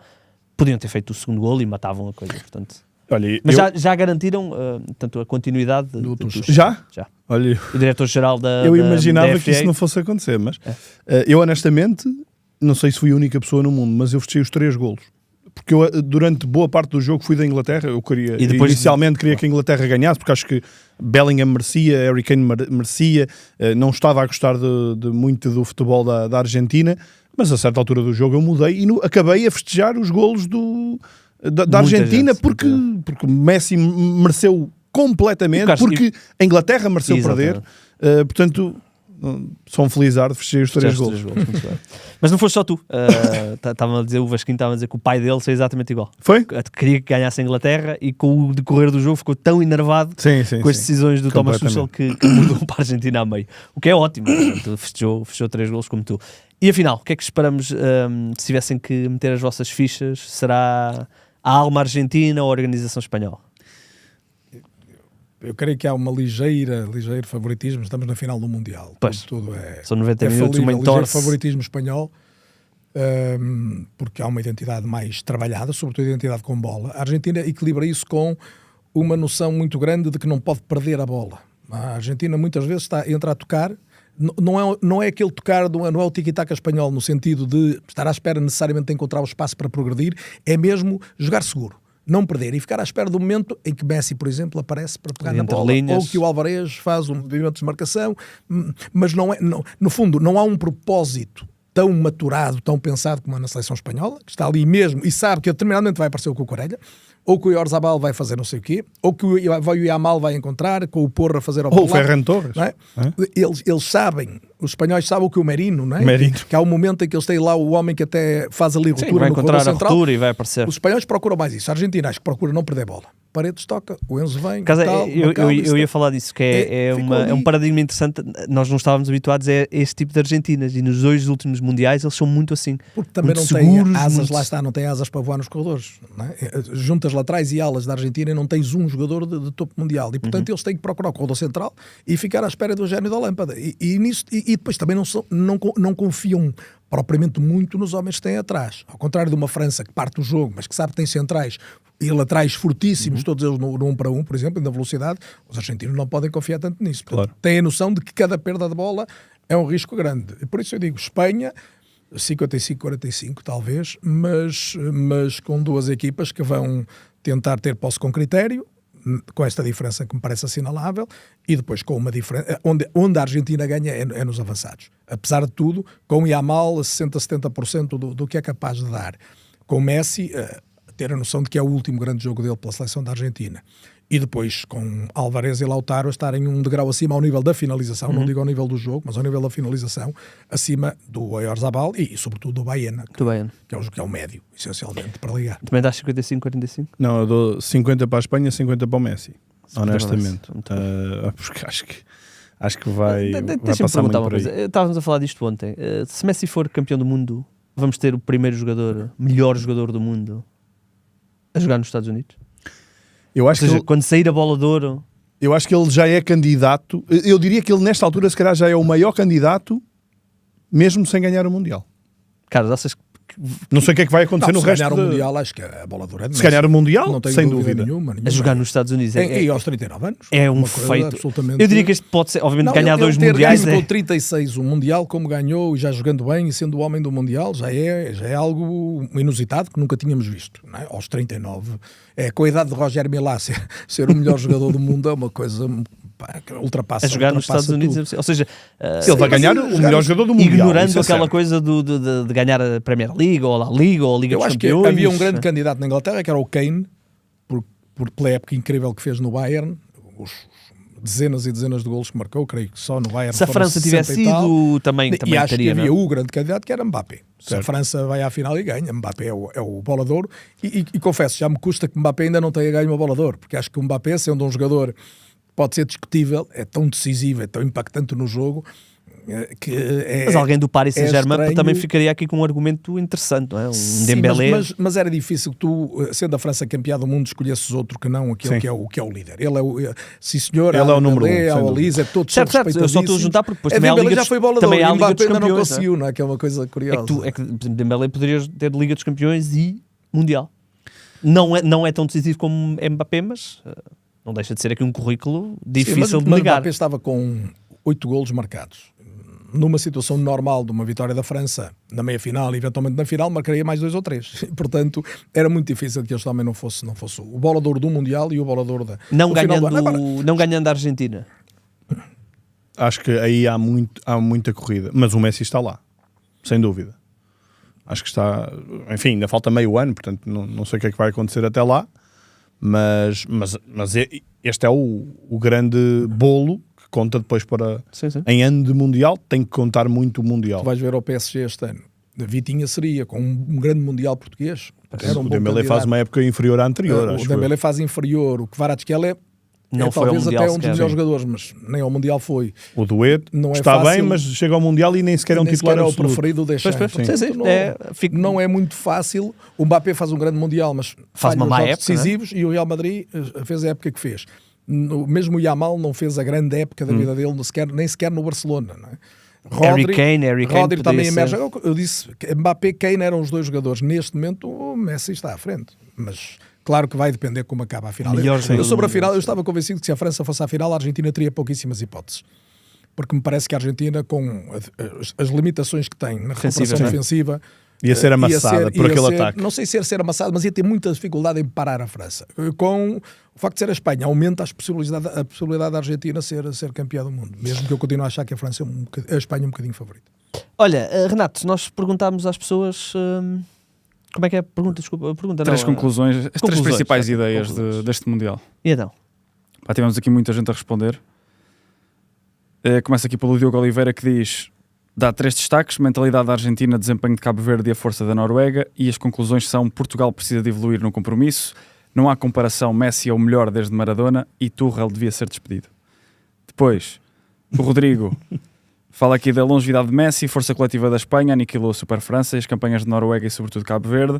podiam ter feito o segundo golo e matavam a coisa, portanto. Olha, mas já garantiram tanto a continuidade do Já? Olha, o diretor-geral eu imaginava que isso não fosse acontecer, mas eu honestamente não sei se fui a única pessoa no mundo, mas eu festejei os 3 golos. Porque eu, durante boa parte do jogo, fui da Inglaterra. Eu queria, inicialmente queria que a Inglaterra ganhasse, porque acho que Bellingham merecia, Harry Kane merecia, não estava a gostar muito do futebol da Argentina, mas a certa altura do jogo eu mudei e acabei a festejar os golos da Argentina, porque o Messi mereceu completamente, porque a Inglaterra mereceu perder. Portanto, sou um felizardo, fechei os 3 golos. Mas não foste só tu. Estavam a dizer, o Vasquinho estava a dizer que o pai dele foi exatamente igual. Foi? Queria que ganhasse a Inglaterra e com o decorrer do jogo ficou tão enervado com as decisões do Thomas Tuchel que mudou para a Argentina a meio. O que é ótimo. Portanto, fechou 3 golos como tu. E afinal, o que é que esperamos se tivessem que meter as vossas fichas? Será a alma argentina ou a organização espanhola? Eu creio que há uma ligeiro favoritismo. Estamos na final do Mundial. Pois, tudo são 90 minutos, uma ligeiro favoritismo espanhol, porque há uma identidade mais trabalhada, sobretudo a identidade com bola. A Argentina equilibra isso com uma noção muito grande de que não pode perder a bola. A Argentina muitas vezes entra a tocar. Não é aquele tocar, não é o tiki-taka espanhol no sentido de estar à espera necessariamente de encontrar o espaço para progredir, é mesmo jogar seguro, não perder e ficar à espera do momento em que Messi, por exemplo, aparece para pegar na bola, ou que o Alvarez faz um movimento de desmarcação, mas no fundo não há um propósito tão maturado, tão pensado como na seleção espanhola, que está ali mesmo e sabe que determinadamente vai aparecer o Cucurella. ou que o Oyarzabal vai fazer não sei o quê, ou que o Yamal vai encontrar, com o Porro a fazer ao Ou o lado, Ferran Torres. não é? Eles sabem, os espanhóis sabem o que o Merino, não é? Merino. Que há um momento em que eles têm lá o homem que até faz ali ruptura vai no corredor encontrar a central. ruptura e vai aparecer. Os espanhóis procuram mais isso. A Argentina acho que procura não perder bola. Paredes toca, o Enzo vem. Caso, tal, eu ia falar disso, que é um paradigma interessante. Nós não estávamos habituados a este tipo de Argentinas, e nos 2 últimos mundiais eles são muito assim. Porque também muito não seguros, tem asas, muito... lá está, não tem asas para voar nos corredores. Não é? Juntas laterais e alas da Argentina e não tens um jogador de topo mundial. E portanto eles têm que procurar o corredor central e ficar à espera do gênio da lâmpada. E depois também não confiam propriamente muito nos homens que têm atrás. Ao contrário de uma França que parte do jogo, mas que sabe que tem centrais e laterais fortíssimos, todos eles no 1 para 1, por exemplo, na velocidade, os argentinos não podem confiar tanto nisso. Portanto, têm a noção de que cada perda de bola é um risco grande. E por isso eu digo, Espanha, 55-45 talvez, mas com 2 equipas que vão tentar ter posse com critério, com esta diferença que me parece assinalável, e depois com uma diferença onde a Argentina ganha é nos avançados. Apesar de tudo, com o Yamal a 60-70% do que é capaz de dar. Com o Messi, ter a noção de que é o último grande jogo dele pela seleção da Argentina. E depois com Álvarez e Lautaro estarem um degrau acima ao nível da finalização, não digo ao nível do jogo, mas ao nível da finalização, acima do Oyarzabal e sobretudo do Baena, que é o médio, essencialmente, para ligar. Também dás 55-45? Não, eu dou 50 para a Espanha, 50 para o Messi, honestamente. Porque acho que vai passar muito por aí. Estávamos a falar disto ontem. Se Messi for campeão do mundo, vamos ter o primeiro jogador, melhor jogador do mundo, a jogar nos Estados Unidos? Eu acho que quando sair a bola de ouro... Eu acho que ele já é candidato. Eu diria que ele nesta altura se calhar já é o maior candidato, mesmo sem ganhar o Mundial. Cara, achas que... Não sei o que é que vai acontecer no resto do Mundial, acho que a bola de ouro é de Messi. Se ganhar o Mundial, não tenho sem dúvida. Nenhuma. A jogar nos Estados Unidos. E aos 39 anos. É um feito. Absolutamente... Eu diria que este pode ser, obviamente, ganhar 2 Mundiais. Com 36 o Mundial, como ganhou, e já jogando bem e sendo o homem do Mundial, já é algo inusitado que nunca tínhamos visto. Não é? Aos 39. Com a idade de Roger Milá ser o melhor jogador do mundo é uma coisa... que ultrapassa a jogar nos Estados Unidos, tudo. Ou seja, ele vai ganhar o melhor jogador do Mundial. Ignorando aquela coisa de ganhar a Premier League ou a La Liga ou a Liga dos Campeões. Eu acho que havia um grande candidato na Inglaterra, que era o Kane, pela época incrível que fez no Bayern, os dezenas e dezenas de golos que marcou, creio que só no Bayern. Se a França tivesse ido, também e acho teria, que havia não? o grande candidato, que era Mbappé. Se a França vai à final e ganha, Mbappé é o bola de ouro. E confesso, já me custa que Mbappé ainda não tenha ganho uma bola de ouro, porque acho que o Mbappé, sendo um jogador... pode ser discutível, é tão decisivo, é tão impactante no jogo, que mas alguém do Paris Saint-Germain também ficaria aqui com um argumento interessante, não é? Dembélé. Mas era difícil que tu, sendo a França campeã do mundo, escolhesses outro que não aquele que é o líder. Ele é sim senhor, ele é o número 1. A Olise, todos certo, eu só estou a juntar porque depois também Dembélé já foi bola de ouro, também há a Liga dos ainda não Campeões, conseguiu, não é? Que é uma coisa curiosa. É que por exemplo, Dembélé poderia ter Liga dos Campeões e Mundial. Não é tão decisivo como Mbappé, mas não deixa de ser aqui um currículo difícil de negar. Mbappé estava com 8 golos marcados. Numa situação normal de uma vitória da França na meia-final e eventualmente na final, marcaria mais 2 ou 3. Portanto, era muito difícil que este homem não fosse o bola de ouro do Mundial e o bola de ouro da... Não ganhando a Argentina. Acho que aí há muita corrida. Mas o Messi está lá, sem dúvida. Acho que está... Enfim, ainda falta meio ano, portanto não sei o que é que vai acontecer até lá. Mas este é o grande bolo que conta depois para... Sim. Em ano de Mundial, tem que contar muito o Mundial. Tu vais ver ao PSG este ano. A Vitinha seria, com um grande Mundial português. Era o Dembélé faz uma época inferior à anterior. O Dembélé faz inferior. O Kvaratskhelia não foi talvez ao Mundial até um dos melhores jogadores, mas nem ao Mundial foi. O Dueto está bem, mas chega ao Mundial e nem sequer é um titular absoluto. É o preferido deixar. Não é muito fácil. O Mbappé faz um grande Mundial, mas faz uma má época decisivos, e o Real Madrid fez a época que fez. Mesmo o Yamal não fez a grande época da vida dele, nem sequer no Barcelona, não é? Harry Kane Rodri também emerge. Eu disse que Mbappé e Kane eram os dois jogadores. Neste momento o Messi está à frente, mas claro que vai depender como acaba a final. Sobre a final, eu estava convencido que se a França fosse à final, a Argentina teria pouquíssimas hipóteses, porque me parece que a Argentina, com as limitações que tem na recuperação defensiva, ia ser amassada por aquele ataque. Não sei se ia ser amassada, mas ia ter muita dificuldade em parar a França. Com o facto de ser a Espanha, aumenta a possibilidade da Argentina ser campeã do mundo, mesmo que eu continue a achar que a Espanha é um bocadinho favorita. Olha, Renato, nós perguntámos às pessoas Como é que é a pergunta? Desculpa, a pergunta Três não, conclusões, as três conclusões, principais certo, ideias conclusões. deste Mundial. E então? Pá, tivemos aqui muita gente a responder. Começa aqui pelo Diogo Oliveira, que diz: dá 3 destaques: mentalidade da Argentina, desempenho de Cabo Verde e a força da Noruega. E as conclusões são: Portugal precisa de evoluir no compromisso, não há comparação, Messi é o melhor desde Maradona e Tuchel devia ser despedido. Depois, o Rodrigo fala aqui da longevidade de Messi, força coletiva da Espanha, aniquilou a Super França e as campanhas de Noruega e sobretudo Cabo Verde.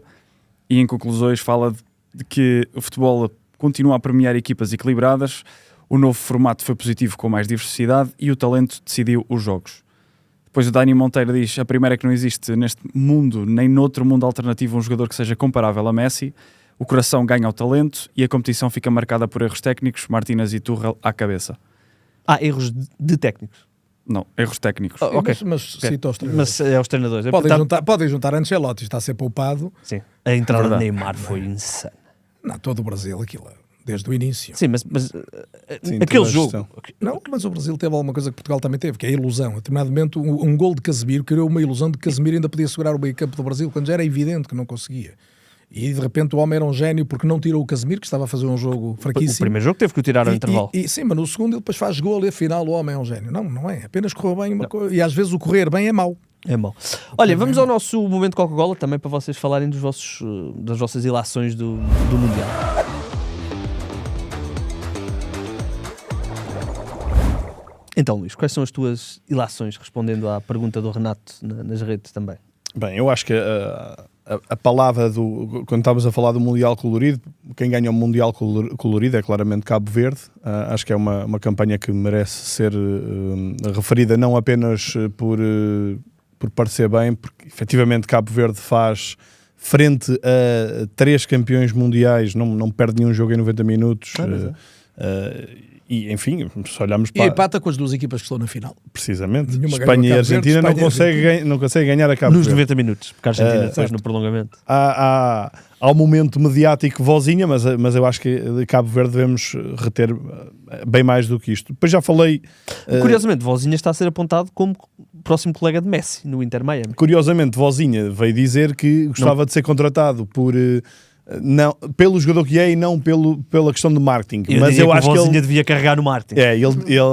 E em conclusões fala de que o futebol continua a premiar equipas equilibradas, o novo formato foi positivo com mais diversidade e o talento decidiu os jogos. Depois o Dani Monteiro diz: a primeira é que não existe neste mundo, nem noutro mundo alternativo, um jogador que seja comparável a Messi. O coração ganha o talento e a competição fica marcada por erros técnicos, Martínez e Tuchel à cabeça. Erros de técnicos. Não, erros técnicos. Ok. Mas Ok. cita os treinadores. Mas é os treinadores. Podem juntar Ancelotti, está a ser poupado. Sim. A entrada de Verdade. Neymar foi insana. Não, todo o Brasil, aquilo, desde o início. Sim, mas Sim, aquele toda a jogo. gestão. Não, mas o Brasil teve alguma coisa que Portugal também teve, que é a ilusão. A determinado momento, um gol de Casemiro criou uma ilusão de que Casemiro ainda podia segurar o meio-campo do Brasil, quando já era evidente que não conseguia. E de repente o homem era um gênio porque não tirou o Casemiro, que estava a fazer um jogo O fraquíssimo. primeiro jogo teve que o tirar ao intervalo. Sim, mas no segundo ele depois faz gol e afinal o homem é um gênio. Não, não é. Apenas correu bem uma coisa. E às vezes o correr bem é mau. É mau. Olha, vamos ao nosso momento Coca-Cola, também para vocês falarem das vossas ilações do Mundial. Então, Luís, quais são as tuas ilações, respondendo à pergunta do Renato nas redes também? Bem, eu acho que a palavra quando estávamos a falar do Mundial Colorido, quem ganha o Mundial Colorido é claramente Cabo Verde. Acho que é uma campanha que merece ser referida não apenas por parecer bem, porque efetivamente Cabo Verde faz frente a 3 campeões mundiais, não perde nenhum jogo em 90 minutos. E enfim, se olharmos E para... empata com as duas equipas que estão na final. Precisamente. Nenhuma Espanha e ganhou a Cabo Argentina Verde, não conseguem ganhar a Cabo Nos Verde. 90 minutos, porque a Argentina depois certo. no prolongamento. Há o momento mediático vozinha, mas eu acho que de Cabo Verde devemos reter bem mais do que isto. Depois já falei... Curiosamente, Vozinha está a ser apontado como próximo colega de Messi no Inter Miami. Curiosamente, Vozinha veio dizer que gostava de ser contratado pelo jogador que é e não pela questão de marketing. Mas eu acho que Vozinha ele... devia carregar no Martin. ele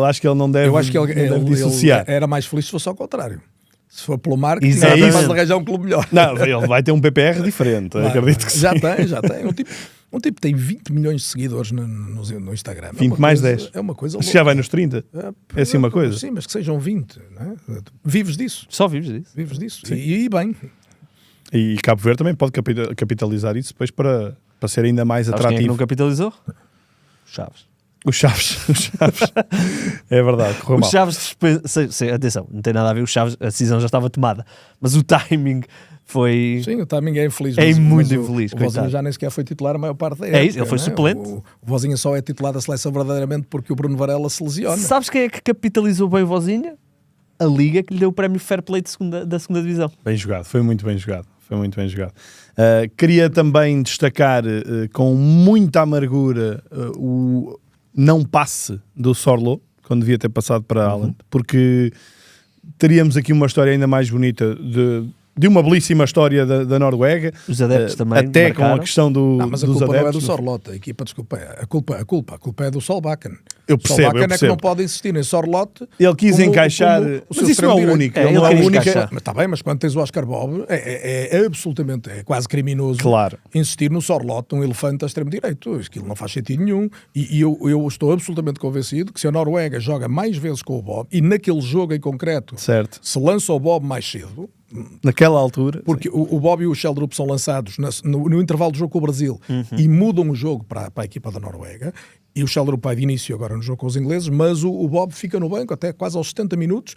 acho que ele não deve, Eu acho que não deve ele dissociar. era mais feliz se fosse ao contrário. Se for pelo marketing, Exatamente. é capaz de arranjar um clube melhor. Não, ele vai ter um PPR diferente, acredito que já sim. Já tem. Um tipo tem 20 milhões de seguidores no Instagram. 20 mais 10. É uma coisa Se louca. já vai nos 30. É assim uma coisa. Sim, mas que sejam 20. Não é? Vives disso. Só vives disso. Vives disso. E bem. E Cabo Verde também pode capitalizar isso depois para ser ainda mais Sabes quem é que atrativo. não capitalizou? Chaves. Os Chaves. É verdade, correu Os mal. Chaves, atenção, não tem nada a ver, os Chaves, a decisão já estava tomada, mas o timing foi... Sim, o timing é infeliz. É mas muito o infeliz, O Vozinha coitado. já nem sequer foi titular a maior parte da época. É isso, ele foi não é? suplente. O Vozinha só é titular da seleção verdadeiramente porque o Bruno Varela se lesiona. Sabes quem é que capitalizou bem o Vozinha? A Liga que lhe deu o prémio Fair Play da segunda divisão. Bem jogado, foi muito bem jogado. Queria também destacar com muita amargura o não passe do Sorlo, quando devia ter passado para Haaland, porque teríamos aqui uma história ainda mais bonita de uma belíssima história da Noruega. Os adeptos também até marcaram. com a questão Não, mas a dos culpa não é do adeptos. Sorloth, a equipa, desculpa, a culpa é do Solbakken. Eu percebo, Solbakken eu é que percebo. não pode insistir em Sorloth. Ele quis como- encaixar, como o mas seu isso não é o extremo único. direito. Ele não é Ele o quis único. encaixar. Mas está bem, mas quando tens o Oscar Bob, é absolutamente, é quase criminoso Claro. insistir no Sorloth, um elefante a extremo direito. Aquilo não faz sentido nenhum. E eu estou absolutamente convencido que se a Noruega joga mais vezes com o Bob, e naquele jogo em concreto Certo. se lança o Bob mais cedo, Naquela altura. porque o Bob e o Sheldrup são lançados no intervalo do jogo com o Brasil e mudam o jogo para a equipa da Noruega, e o Sheldrup vai de início agora no jogo com os ingleses, mas o Bob fica no banco até quase aos 70 minutos,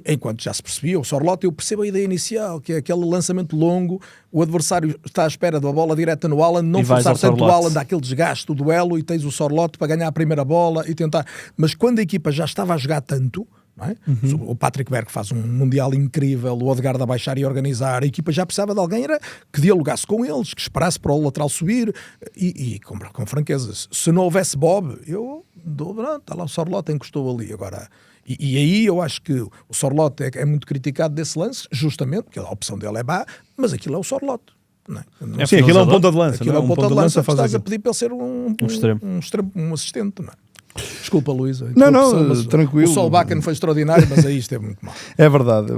enquanto já se percebia, o Sorloth, eu percebo a ideia inicial, que é aquele lançamento longo, o adversário está à espera da bola direta no Haaland, não E vais forçar ao tanto o Sorloth. Haaland, dá aquele desgaste do duelo, e tens o Sorloth para ganhar a primeira bola e tentar. Mas quando a equipa já estava a jogar tanto, não é? O Patrick Berg faz um Mundial incrível, o Odegaard a baixar e organizar, a equipa já precisava de alguém que dialogasse com eles, que esperasse para o lateral subir e com franqueza, se não houvesse Bob, eu dou, está lá o Sorloth encostou ali agora. E aí eu acho que o Sorloth é muito criticado desse lance, justamente, porque a opção dele é má, mas aquilo é o Sorloth. Não é? Sim, aquilo é um ponta de lança. Aquilo é um ponta de lança. Faz Estás a pedir para ele ser um extremo, um assistente, não é? Desculpa, Luís. Não, tranquilo. O Solbakken foi extraordinário, mas aí esteve muito mal. É verdade.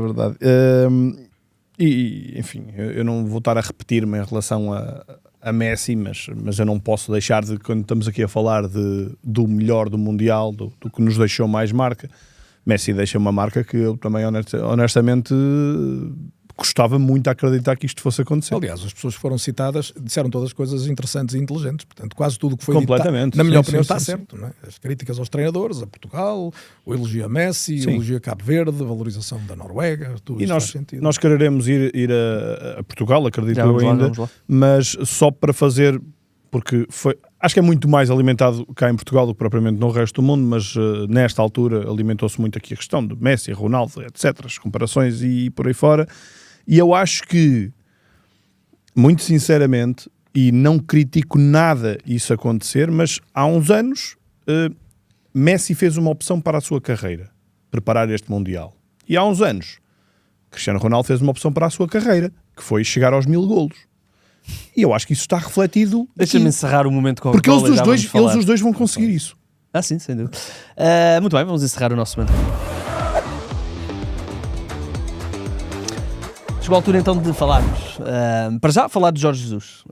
Enfim, eu não vou estar a repetir-me em relação a Messi, mas eu não posso deixar de, quando estamos aqui a falar do melhor do Mundial, do que nos deixou mais marca, Messi deixa uma marca que eu também honestamente custava muito a acreditar que isto fosse acontecer. Aliás, as pessoas que foram citadas disseram todas coisas interessantes e inteligentes, portanto quase tudo o que foi dito, completamente, na minha opinião, está certo. Não é? As críticas aos treinadores, a Portugal, o elogio a Messi, o elogio a Cabo Verde, a valorização da Noruega, tudo e isso faz sentido. Nós quereremos ir a Portugal, acredito eu ainda, lá. mas só para fazer, porque acho que é muito mais alimentado cá em Portugal do que propriamente no resto do mundo, mas nesta altura alimentou-se muito aqui a questão de Messi, Ronaldo, etc., as comparações e por aí fora. E eu acho que, muito sinceramente, e não critico nada isso acontecer, mas há uns anos Messi fez uma opção para a sua carreira, preparar este Mundial. E há uns anos Cristiano Ronaldo fez uma opção para a sua carreira, que foi chegar aos 1000 golos. E eu acho que isso está refletido. Deixa-me encerrar o momento com porque o eles os dois vão conseguir isso. Sim, sem dúvida. Muito bem, vamos encerrar o nosso momento. Chegou a altura então de falarmos. Para já, falar de Jorge Jesus.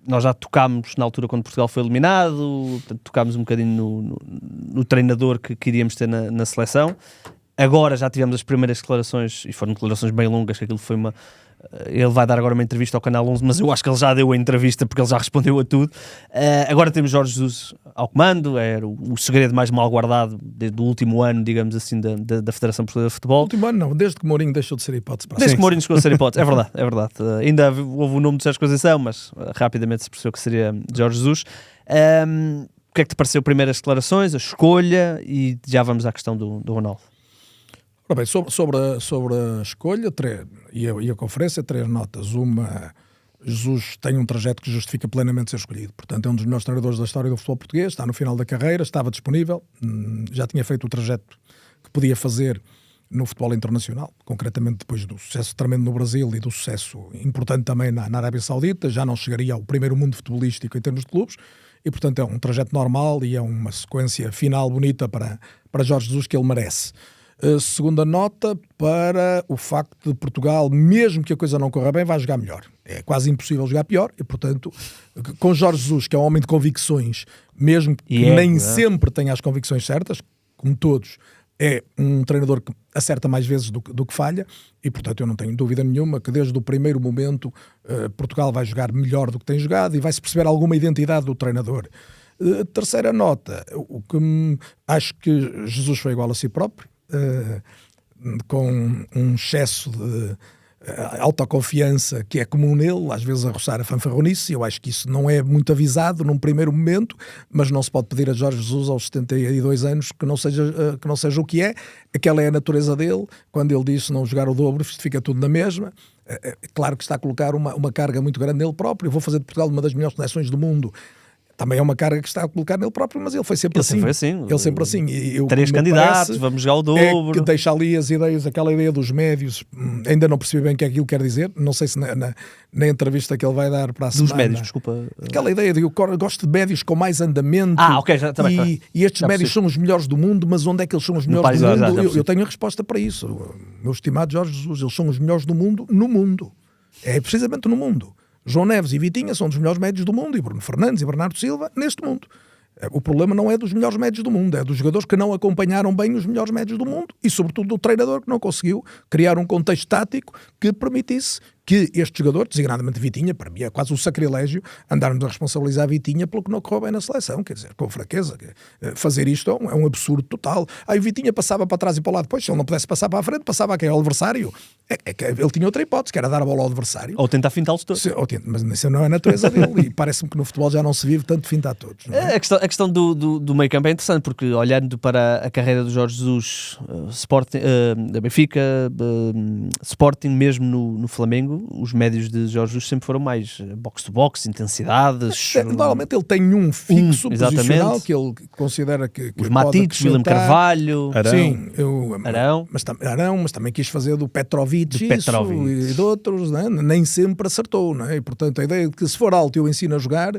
Nós já tocámos na altura quando Portugal foi eliminado, portanto, tocámos um bocadinho no treinador que iríamos ter na seleção. Agora já tivemos as primeiras declarações, e foram declarações bem longas, que aquilo foi uma... Ele vai dar agora uma entrevista ao Canal 11, mas eu acho que ele já deu a entrevista porque ele já respondeu a tudo. Agora temos Jorge Jesus ao comando, era o segredo mais mal guardado desde o último ano, digamos assim, da Federação Portuguesa de Futebol. Último ano não, desde que Mourinho deixou de ser hipótese. Desde que Mourinho chegou a ser hipótese, é verdade. Ainda houve o nome de Sérgio Conceição, mas rapidamente se percebeu que seria Jorge Jesus. O que é que te pareceu primeiro as declarações, a escolha, e já vamos à questão do Ronaldo? Ora bem, sobre a escolha e a conferência, 3 notas. Uma, Jesus tem um trajeto que justifica plenamente ser escolhido. Portanto, é um dos melhores treinadores da história do futebol português, está no final da carreira, estava disponível, já tinha feito o trajeto que podia fazer no futebol internacional, concretamente depois do sucesso tremendo no Brasil e do sucesso importante também na Arábia Saudita, já não chegaria ao primeiro mundo futebolístico em termos de clubes, e portanto é um trajeto normal e é uma sequência final bonita para Jorge Jesus que ele merece. Segunda nota, para o facto de Portugal, mesmo que a coisa não corra bem, vai jogar melhor. É quase impossível jogar pior e, portanto, com Jorge Jesus, que é um homem de convicções, mesmo que nem sempre tenha as convicções certas, como todos, é um treinador que acerta mais vezes do que falha e, portanto, eu não tenho dúvida nenhuma que desde o primeiro momento Portugal vai jogar melhor do que tem jogado e vai-se perceber alguma identidade do treinador. Terceira nota, o que acho que Jesus foi igual a si próprio, com um excesso de autoconfiança que é comum nele, às vezes a roçar a fanfarronice. Eu acho que isso não é muito avisado num primeiro momento, mas não se pode pedir a Jorge Jesus aos 72 anos que não seja o que é. Aquela é a natureza dele. Quando ele diz: se não jogar o dobro, fica tudo na mesma. Claro que está a colocar uma carga muito grande nele próprio. Eu vou fazer de Portugal uma das melhores seleções do mundo. Também é uma carga que está a colocar nele próprio, mas ele foi sempre assim. Ele sempre assim. E 3 candidatos, vamos jogar o dobro. Que deixa ali as ideias, aquela ideia dos médios, ainda não percebi bem o que aquilo quer dizer, não sei se na entrevista que ele vai dar para a semana. Dos médios, desculpa. Aquela ideia de eu gosto de médios com mais andamento. Ok, já está bem. E estes médios são os melhores do mundo, mas onde é que eles são os melhores do mundo? Eu tenho a resposta para isso. Meu estimado Jorge Jesus, eles são os melhores do mundo no mundo. É precisamente no mundo. João Neves e Vitinha são dos melhores médios do mundo, e Bruno Fernandes e Bernardo Silva neste mundo. O problema não é dos melhores médios do mundo, é dos jogadores que não acompanharam bem os melhores médios do mundo e, sobretudo, do treinador que não conseguiu criar um contexto tático que permitisse que este jogador, designadamente Vitinha, para mim é quase um sacrilégio andarmos a responsabilizar Vitinha pelo que não correu bem na seleção, quer dizer, com fraqueza. Fazer isto é um absurdo total. Aí Vitinha passava para trás e para o lado, depois, se ele não pudesse passar para a frente, passava a quem? Ao adversário. Ele tinha outra hipótese, que era dar a bola ao adversário. Ou tentar fintá-los todos. Mas isso não é a natureza dele, e parece-me que no futebol já não se vive tanto fintar todos. Não é? A questão do meio campo é interessante, porque olhando para a carreira do Jorge Jesus, Sporting, da Benfica, Sporting mesmo no Flamengo, os médios de Jorge Jesus sempre foram mais box-to-box, intensidades. Normalmente ele tem um fixo posicional que ele considera que os Matites, William Carvalho, Arão. Mas também quis fazer do Petrovic e de outros, né? Nem sempre acertou, né? E portanto a ideia de que se for alto eu ensino a jogar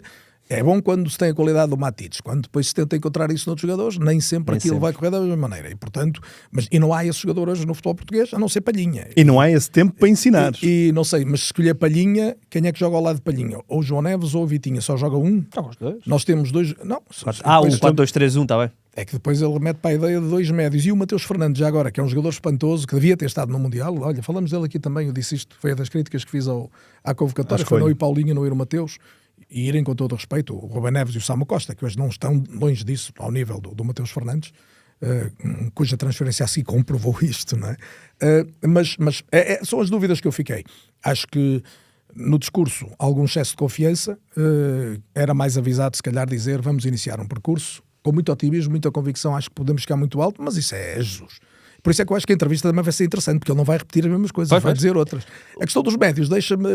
é bom quando se tem a qualidade do Matites. Quando depois se tenta encontrar isso noutros jogadores, nem sempre aquilo vai correr da mesma maneira. E portanto, e não há esse jogador hoje no futebol português, a não ser Palhinha. E não há esse tempo para ensinar. E não sei, mas se escolher Palhinha, quem é que joga ao lado de Palhinha? Ou o João Neves ou o Vitinha? Só joga um? Os dois. Nós temos dois... Não. Um 4-2-3-1, está bem. É que depois ele remete para a ideia de dois médios. E o Mateus Fernandes, já agora, que é um jogador espantoso, que devia ter estado no Mundial. Olha, falamos dele aqui também, eu disse isto, foi uma das críticas que fiz à convocatória, foi não ir Paulinho, não ir o Mateus. E irem com todo o respeito, o Rubem Neves e o Samu Costa, que hoje não estão longe disso, ao nível do Mateus Fernandes, cuja transferência assim comprovou isto, não é? Mas são as dúvidas que eu fiquei. Acho que no discurso, algum excesso de confiança, era mais avisado, se calhar, dizer vamos iniciar um percurso, com muito otimismo, muita convicção, acho que podemos chegar muito alto, mas isso é Jesus. Por isso é que eu acho que a entrevista também vai ser interessante, porque ele não vai repetir as mesmas coisas, vai dizer outras. A questão dos médios,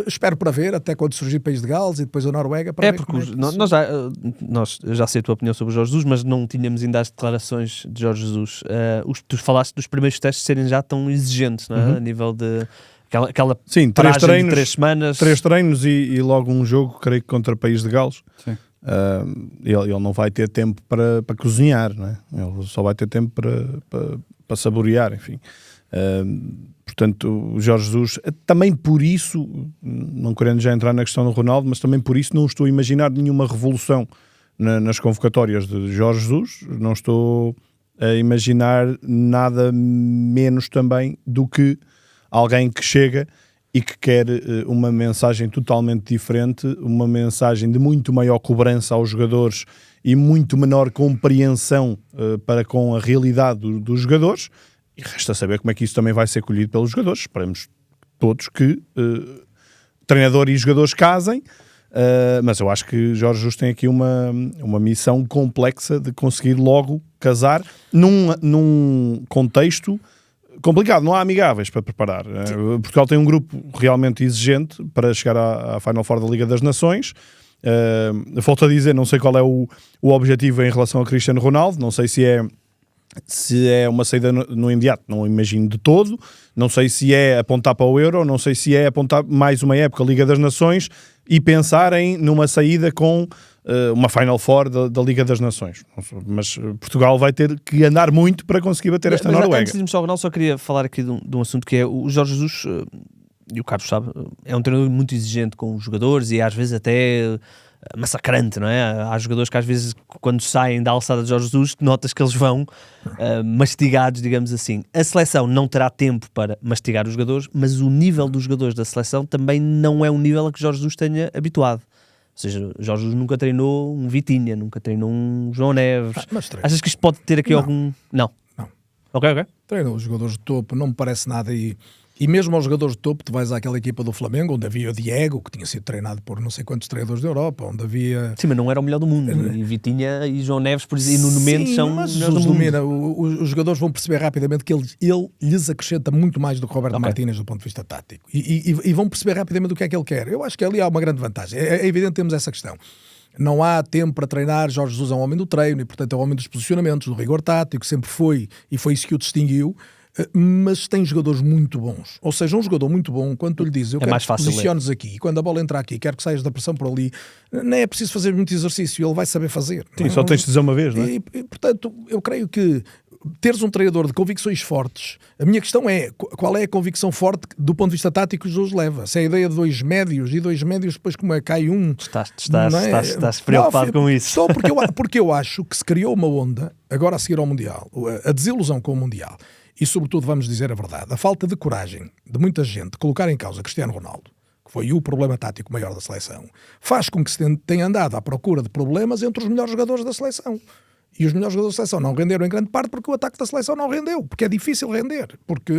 espero para ver, até quando surgir o País de Gales e depois a Noruega, para ver porque como é que nós já sei a tua opinião sobre o Jorge Jesus, mas não tínhamos ainda as declarações de Jorge Jesus. Tu falaste dos primeiros testes serem já tão exigentes, não é? A nível de... Aquela sim, 3 treinos, de 3 semanas. 3 treinos e logo um jogo, creio que contra o País de Gales. Sim. Ele não vai ter tempo para cozinhar, não é? Ele só vai ter tempo para saborear, enfim. Portanto, o Jorge Jesus, também por isso, não querendo já entrar na questão do Ronaldo, mas também por isso não estou a imaginar nenhuma revolução nas convocatórias de Jorge Jesus, não estou a imaginar nada menos também do que alguém que chega e que quer uma mensagem totalmente diferente, uma mensagem de muito maior cobrança aos jogadores e muito menor compreensão para com a realidade dos jogadores, e resta saber como é que isso também vai ser colhido pelos jogadores. Esperemos todos que treinador e jogadores casem, mas eu acho que Jorge Jesus tem aqui uma missão complexa de conseguir logo casar num contexto complicado, não há amigáveis para preparar. Portugal tem um grupo realmente exigente para chegar à Final Four da Liga das Nações. Volto a dizer, não sei qual é o objetivo em relação a Cristiano Ronaldo, não sei se é uma saída no imediato, não imagino de todo, não sei se é apontar para o Euro, não sei se é apontar mais uma época Liga das Nações e pensar numa saída com uma Final Four da Liga das Nações. Mas Portugal vai ter que andar muito para conseguir bater esta Noruega. Antes de irmos ao Ronaldo, só queria falar aqui de um assunto que é o Jorge Jesus, e o Carlos sabe, é um treinador muito exigente com os jogadores e às vezes até massacrante, não é? Há jogadores que às vezes quando saem da alçada de Jorge Jesus notas que eles vão mastigados, digamos assim. A seleção não terá tempo para mastigar os jogadores, mas o nível dos jogadores da seleção também não é um nível a que Jorge Jesus tenha habituado. Ou seja, Jorge Jesus nunca treinou um Vitinha, nunca treinou um João Neves. Achas que isto pode ter aqui algum... Não. Ok. Treinou os jogadores de topo, não me parece nada e mesmo aos jogadores de topo, tu vais àquela equipa do Flamengo, onde havia o Diego, que tinha sido treinado por não sei quantos treinadores da Europa, onde havia... Sim, mas não era o melhor do mundo. E Vitinha e João Neves, por exemplo, e Nuno Mendes são os melhores do mundo. Os jogadores vão perceber rapidamente que ele lhes acrescenta muito mais do que Roberto Martínez do ponto de vista tático. E vão perceber rapidamente o que é que ele quer. Eu acho que ali há uma grande vantagem. É evidente que temos essa questão. Não há tempo para treinar. Jorge Jesus é um homem do treino e, portanto, é um homem dos posicionamentos, do rigor tático, sempre foi, e foi isso que o distinguiu. Mas tem jogadores muito bons. Ou seja, um jogador muito bom, quando tu lhe dizes eu quero que posiciones aqui, e quando a bola entrar aqui, quero que saias da pressão por ali, não é preciso fazer muito exercício, ele vai saber fazer. Sim, só tens de dizer uma vez, não é? E, portanto, eu creio que teres um treinador de convicções fortes, a minha questão é, qual é a convicção forte do ponto de vista tático que os Jesus leva? Se é a ideia de dois médios, e dois médios depois como é, cai um... Estás preocupado com isso. Estou, porque eu acho que se criou uma onda, agora a seguir ao Mundial, a desilusão com o Mundial, e sobretudo, vamos dizer a verdade, a falta de coragem de muita gente de colocar em causa Cristiano Ronaldo, que foi o problema tático maior da seleção, faz com que se tenha andado à procura de problemas entre os melhores jogadores da seleção. E os melhores jogadores da seleção não renderam em grande parte porque o ataque da seleção não rendeu, porque é difícil render, porque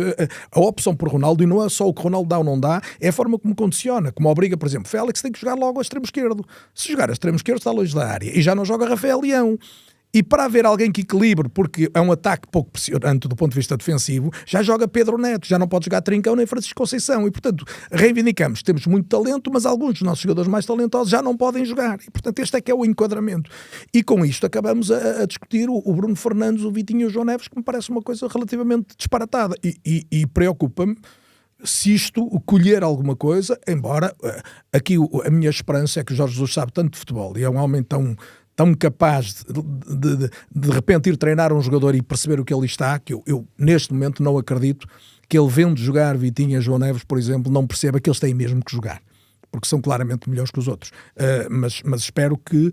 a opção por Ronaldo, e não é só o que Ronaldo dá ou não dá, é a forma como condiciona, como obriga, por exemplo, Félix tem que jogar logo a extremo esquerdo. Se jogar a extremo esquerdo está longe da área, e já não joga Rafael Leão. E para haver alguém que equilibre, porque é um ataque pouco pressionante do ponto de vista defensivo, já joga Pedro Neto, já não pode jogar Trincão nem Francisco Conceição. E, portanto, reivindicamos que temos muito talento, mas alguns dos nossos jogadores mais talentosos já não podem jogar. E, portanto, este é que é o enquadramento. E com isto acabamos a discutir o Bruno Fernandes, o Vitinho e o João Neves, que me parece uma coisa relativamente disparatada. E preocupa-me se isto colher alguma coisa, embora aqui a minha esperança é que o Jorge Jesus sabe tanto de futebol e é um homem tão capaz de repente ir treinar um jogador e perceber o que ele está, que eu neste momento não acredito que ele vendo jogar Vitinho e João Neves, por exemplo, não perceba que eles têm mesmo que jogar, porque são claramente melhores que os outros. Mas espero que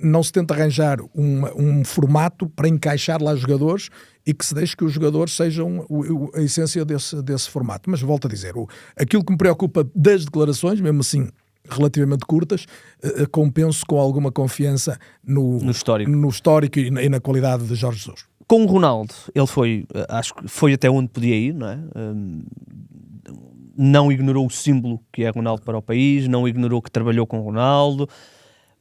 não se tente arranjar um formato para encaixar lá jogadores e que se deixe que os jogadores sejam a essência desse formato. Mas volto a dizer, aquilo que me preocupa das declarações, mesmo assim relativamente curtas, compenso com alguma confiança no histórico e na qualidade de Jorge Jesus. Com o Ronaldo, ele foi, acho que foi até onde podia ir, não é? Não ignorou o símbolo que é Ronaldo para o país, não ignorou que trabalhou com o Ronaldo,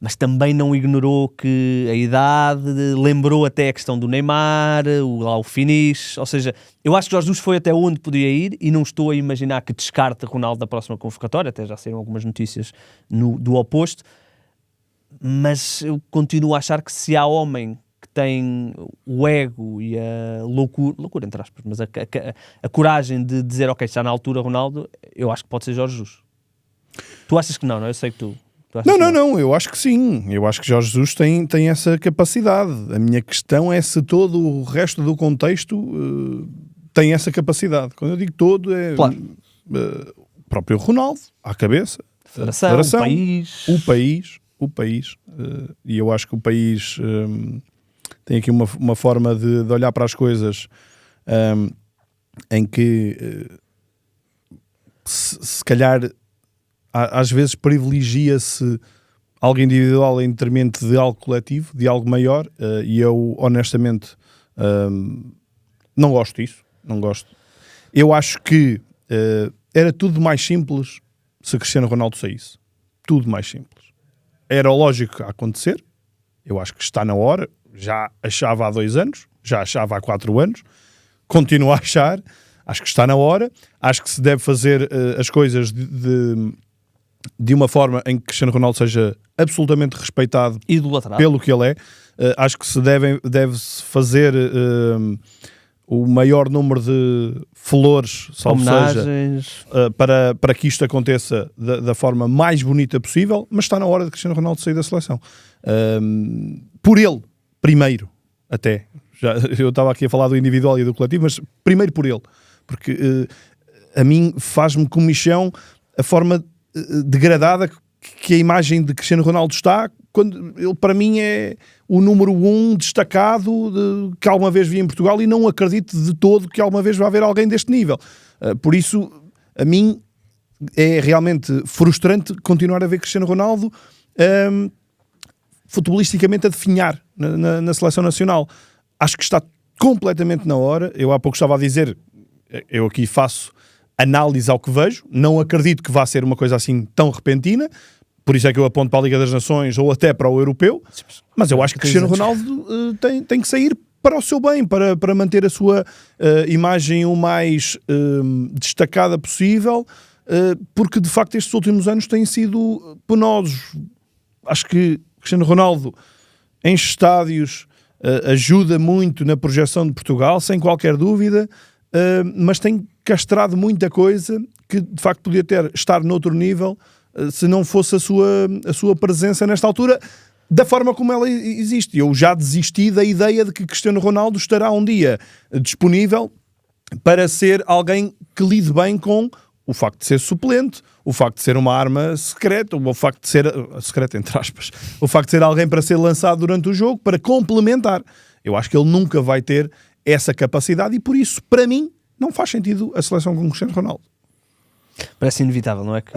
mas também não ignorou que a idade, lembrou até a questão do Neymar, o finish, ou seja, eu acho que Jorge Jesus foi até onde podia ir e não estou a imaginar que descarte Ronaldo da próxima convocatória, até já saíram algumas notícias do oposto, mas eu continuo a achar que se há homem que tem o ego e a loucura entre aspas, mas a coragem de dizer, ok, está na altura Ronaldo, eu acho que pode ser Jorge Jesus. Tu achas que não? Eu sei que tu... Não, eu acho que sim. Eu acho que Jorge Jesus tem essa capacidade. A minha questão é se todo o resto do contexto tem essa capacidade. Quando eu digo todo, é claro. O próprio Ronaldo, à cabeça, Federação, o país. E eu acho que o país tem aqui uma forma de olhar para as coisas em que se calhar às vezes privilegia-se algo individual em detrimento de algo coletivo, de algo maior, e eu honestamente não gosto disso, não gosto. Eu acho que era tudo mais simples se Cristiano Ronaldo saísse. Tudo mais simples. Era o lógico a acontecer, eu acho que está na hora, já achava há 2 anos, já achava há 4 anos, continuo a achar, acho que está na hora, acho que se deve fazer as coisas de uma forma em que Cristiano Ronaldo seja absolutamente respeitado, idolatrado, pelo que ele é. Acho que se deve-se fazer o maior número de flores, salvo seja, para que isto aconteça da forma mais bonita possível, mas está na hora de Cristiano Ronaldo sair da seleção. Por ele, primeiro, até. Eu estava aqui a falar do individual e do coletivo, mas primeiro por ele. Porque a mim faz-me comichão a forma degradada que a imagem de Cristiano Ronaldo está, quando ele para mim é o número 1 destacado que alguma vez vi em Portugal, e não acredito de todo que alguma vez vai haver alguém deste nível. Por isso, a mim é realmente frustrante continuar a ver Cristiano Ronaldo futebolisticamente a definhar na seleção nacional. Acho que está completamente na hora. Eu há pouco estava a dizer, eu aqui faço análise ao que vejo, não acredito que vá ser uma coisa assim tão repentina, por isso é que eu aponto para a Liga das Nações ou até para o Europeu, mas eu acho que Cristiano Ronaldo tem que sair para o seu bem, para manter a sua imagem o mais destacada possível, porque de facto estes últimos anos têm sido penosos. Acho que Cristiano Ronaldo enche estádios, ajuda muito na projeção de Portugal, sem qualquer dúvida, mas tem castrado muita coisa que de facto podia estar noutro nível se não fosse a sua presença nesta altura, da forma como ela existe. Eu já desisti da ideia de que Cristiano Ronaldo estará um dia disponível para ser alguém que lide bem com o facto de ser suplente, o facto de ser uma arma secreta, o facto de ser secreta entre aspas, o facto de ser alguém para ser lançado durante o jogo, para complementar. Eu acho que ele nunca vai ter essa capacidade e por isso, para mim, não faz sentido a seleção com o Cristiano Ronaldo. Parece inevitável, não é? Que...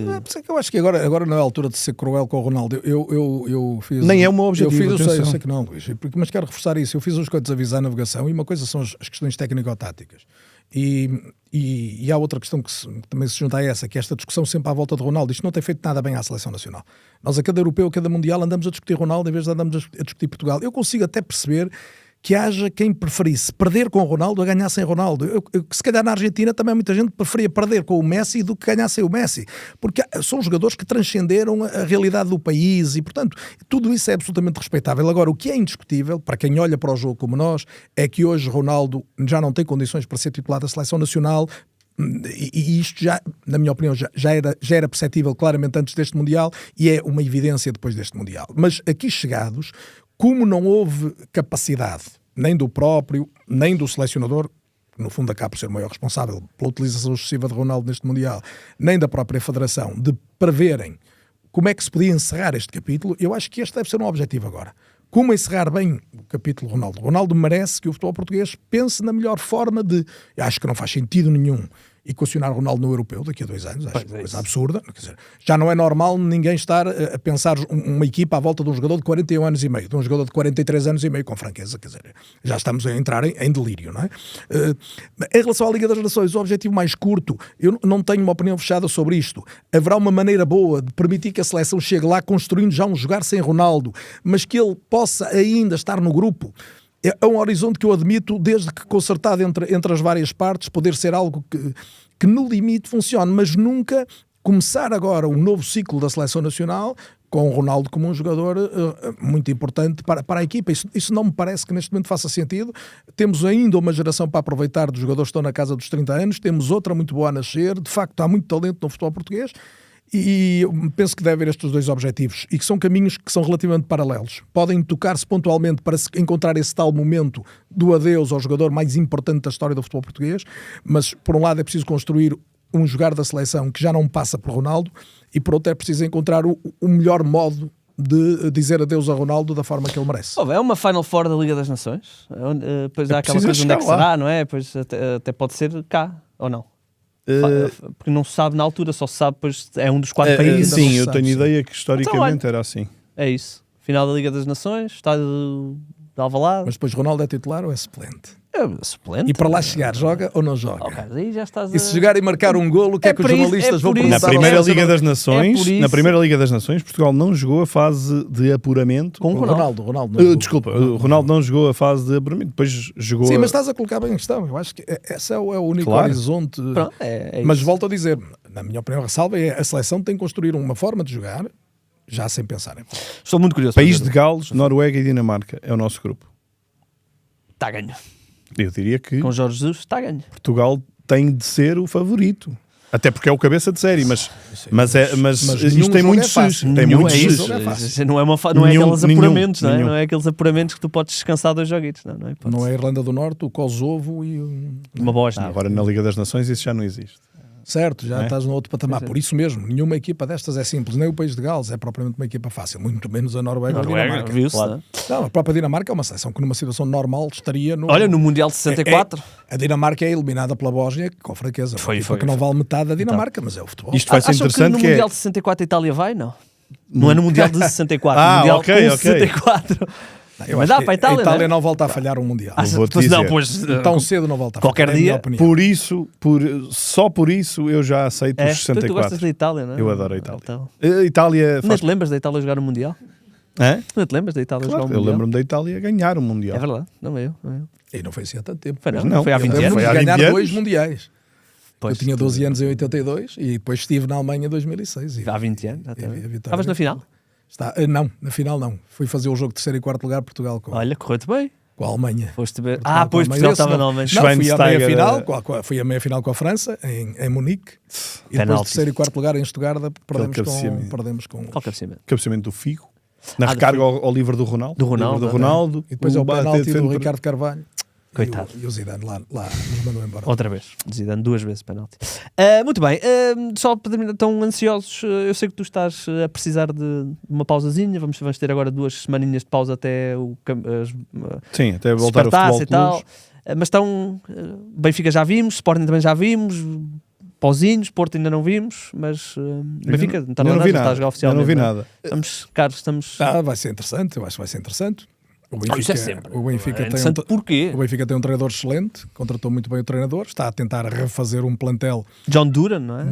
Eu acho que agora não é a altura de ser cruel com o Ronaldo. Eu fiz... Nem é o meu objetivo. Eu sei que não, Luís, mas quero reforçar isso. Eu fiz uns coisas avisar a navegação e uma coisa são as questões técnico-táticas. E há outra questão que também se junta a essa, que é esta discussão sempre à volta de Ronaldo. Isto não tem feito nada bem à seleção nacional. Nós a cada europeu, a cada mundial, andamos a discutir Ronaldo em vez de andarmos a discutir Portugal. Eu consigo até perceber que haja quem preferisse perder com o Ronaldo a ganhar sem Ronaldo. Se calhar na Argentina também muita gente preferia perder com o Messi do que ganhar sem o Messi, porque são jogadores que transcenderam a realidade do país e, portanto, tudo isso é absolutamente respeitável. Agora, o que é indiscutível, para quem olha para o jogo como nós, é que hoje Ronaldo já não tem condições para ser titular da seleção nacional. E isto já, na minha opinião, já era perceptível claramente antes deste Mundial e é uma evidência depois deste Mundial. Mas aqui chegados, como não houve capacidade, nem do próprio, nem do selecionador, que no fundo acaba por ser o maior responsável pela utilização excessiva de Ronaldo neste Mundial, nem da própria Federação, de preverem como é que se podia encerrar este capítulo, eu acho que este deve ser um objetivo agora. Como encerrar bem o capítulo Ronaldo? Ronaldo merece que o futebol português pense na melhor forma de... Eu acho que não faz sentido nenhum equacionar Ronaldo no europeu daqui a 2 anos, acho uma coisa absurda. Quer dizer, já não é normal ninguém estar a pensar uma equipa à volta de um jogador de 41 anos e meio, de um jogador de 43 anos e meio, com franqueza, quer dizer, já estamos a entrar em delírio, não é? Em relação à Liga das Nações, o objetivo mais curto, eu não tenho uma opinião fechada sobre isto. Haverá uma maneira boa de permitir que a seleção chegue lá construindo já um jogar sem Ronaldo, mas que ele possa ainda estar no grupo. É um horizonte que eu admito, desde que concertado entre as várias partes, poder ser algo que no limite funcione, mas nunca começar agora um novo ciclo da seleção nacional com o Ronaldo como um jogador muito importante para a equipa. Isso não me parece que neste momento faça sentido. Temos ainda uma geração para aproveitar dos jogadores que estão na casa dos 30 anos, temos outra muito boa a nascer, de facto há muito talento no futebol português. E eu penso que deve haver estes 2 objetivos e que são caminhos que são relativamente paralelos. Podem tocar-se pontualmente para se encontrar esse tal momento do adeus ao jogador mais importante da história do futebol português, mas por um lado é preciso construir um jogar da seleção que já não passa por Ronaldo e por outro é preciso encontrar o melhor modo de dizer adeus a Ronaldo da forma que ele merece. É uma Final Four da Liga das Nações, depois há aquela coisa onde é que será, não é? Depois até pode ser cá, ou não? Porque não se sabe na altura, só se sabe depois é um dos 4 países. Sim, eu tenho ideia que historicamente era assim. É isso. Final da Liga das Nações, estádio de Alvalade. Mas depois Ronaldo é titular ou é suplente? É suplente. E para lá chegar, joga ou não joga? Aí já estás E se jogar e marcar um golo, o que é que os jornalistas vão perguntar? Na primeira Liga das Nações, Portugal não jogou a fase de apuramento. Com o Ronaldo Desculpa, o Ronaldo não jogou a fase de apuramento, depois jogou... Sim, mas estás a colocar bem em questão. Eu acho que esse é o único horizonte. Pronto, mas volto a dizer, na minha opinião, ressalva é a seleção tem que construir uma forma de jogar já sem pensar em... Estou muito curioso. País de Gales, Noruega e Dinamarca é o nosso grupo. Está a ganho. Eu diria que com Jorge Jesus está a ganho. Portugal tem de ser o favorito. Até porque é o cabeça de série, mas isto tem muitos tem muitos não é aqueles apuramentos, não é? Não é aqueles apuramentos que tu podes descansar 2 joguitos, não é a Irlanda do Norte, o Kosovo e uma Bósnia. Agora na Liga das Nações isso já não existe. Certo, já estás no outro patamar. Por isso mesmo, nenhuma equipa destas é simples. Nem o País de Gales é propriamente uma equipa fácil. Muito menos a Noruega ou a Dinamarca. Claro. Não, a própria Dinamarca é uma seleção que numa situação normal estaria no... Olha, no Mundial de 64... A Dinamarca é eliminada pela Bósnia com fraqueza. Foi que não vale metade da Dinamarca, mas é o futebol. Isto vai ser interessante que no Mundial de 64 a Itália vai? Não é no Mundial de 64. No Mundial de 64... Mas dá para a Itália, não volta a falhar um Mundial. Tão cedo não volta a falhar. Qualquer dia. Só por isso eu já aceito os 64. Tu gostas da Itália, não é? Eu adoro a Itália. Itália não te lembras da Itália jogar o Mundial? Não te lembras da Itália jogar o Mundial? Eu lembro-me da Itália ganhar o Mundial. É verdade, não eu. E não foi assim há tanto tempo. Foi há 20 anos. Foi ganhar 2 Mundiais. Eu tinha 12 anos em 82 e depois estive na Alemanha em 2006. Há 20 anos. Estavas na final? Não, na final não. Fui fazer o jogo de 3º e 4º lugar Portugal com... Olha, correu-te bem. Com a Alemanha. Foste ver... pois Portugal estava na Alemanha. Fui à meia-final com a França, em Munique. E depois de 3º e 4º lugar em Stuttgart perdemos com... Qual cabeceamento? Cabeceamento do Figo. Na recarga ao livro do Ronaldo. Do Ronaldo. E depois o penalti do Ricardo Carvalho. Coitado. E o Zidane lá nos mandou embora. Outra vez. Zidane 2 vezes penalti. Muito bem. Só para terminar, tão ansiosos, eu sei que tu estás a precisar de uma pausazinha. Vamos ter agora 2 semaninhas de pausa até até voltar ao futebol e tal. Mas estão... Benfica já vimos, Sporting também já vimos, pauzinhos, Porto ainda não vimos, mas Benfica está a jogar oficialmente. Eu não vi nada. Estamos caros, estamos... Vai ser interessante, eu acho que vai ser interessante. Isso é sempre. O Benfica é interessante porquê? O Benfica tem um treinador excelente, contratou muito bem o treinador, está a tentar refazer um plantel. John Duran, não é?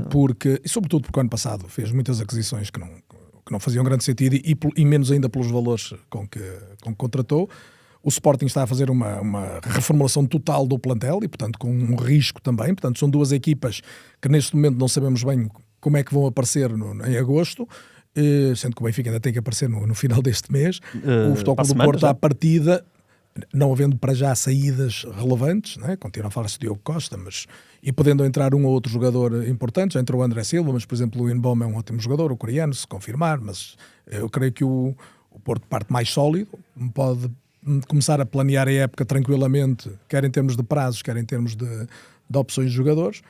E sobretudo porque o ano passado fez muitas aquisições que não faziam grande sentido e menos ainda pelos valores com que contratou. O Sporting está a fazer uma reformulação total do plantel e, portanto, com um risco também. Portanto, são duas equipas que neste momento não sabemos bem como é que vão aparecer em agosto, sendo que o Benfica ainda tem que aparecer no final deste mês. O Futebol Clube do Porto, à partida, não havendo para já saídas relevantes, né? Continua a falar-se de Diogo Costa, e podendo entrar um ou outro jogador importante, já entrou o André Silva, mas, por exemplo, o Inbom é um ótimo jogador, o coreano, se confirmar, mas eu creio que o Porto parte mais sólido, pode começar a planear a época tranquilamente, quer em termos de prazos, quer em termos de opções de jogadores,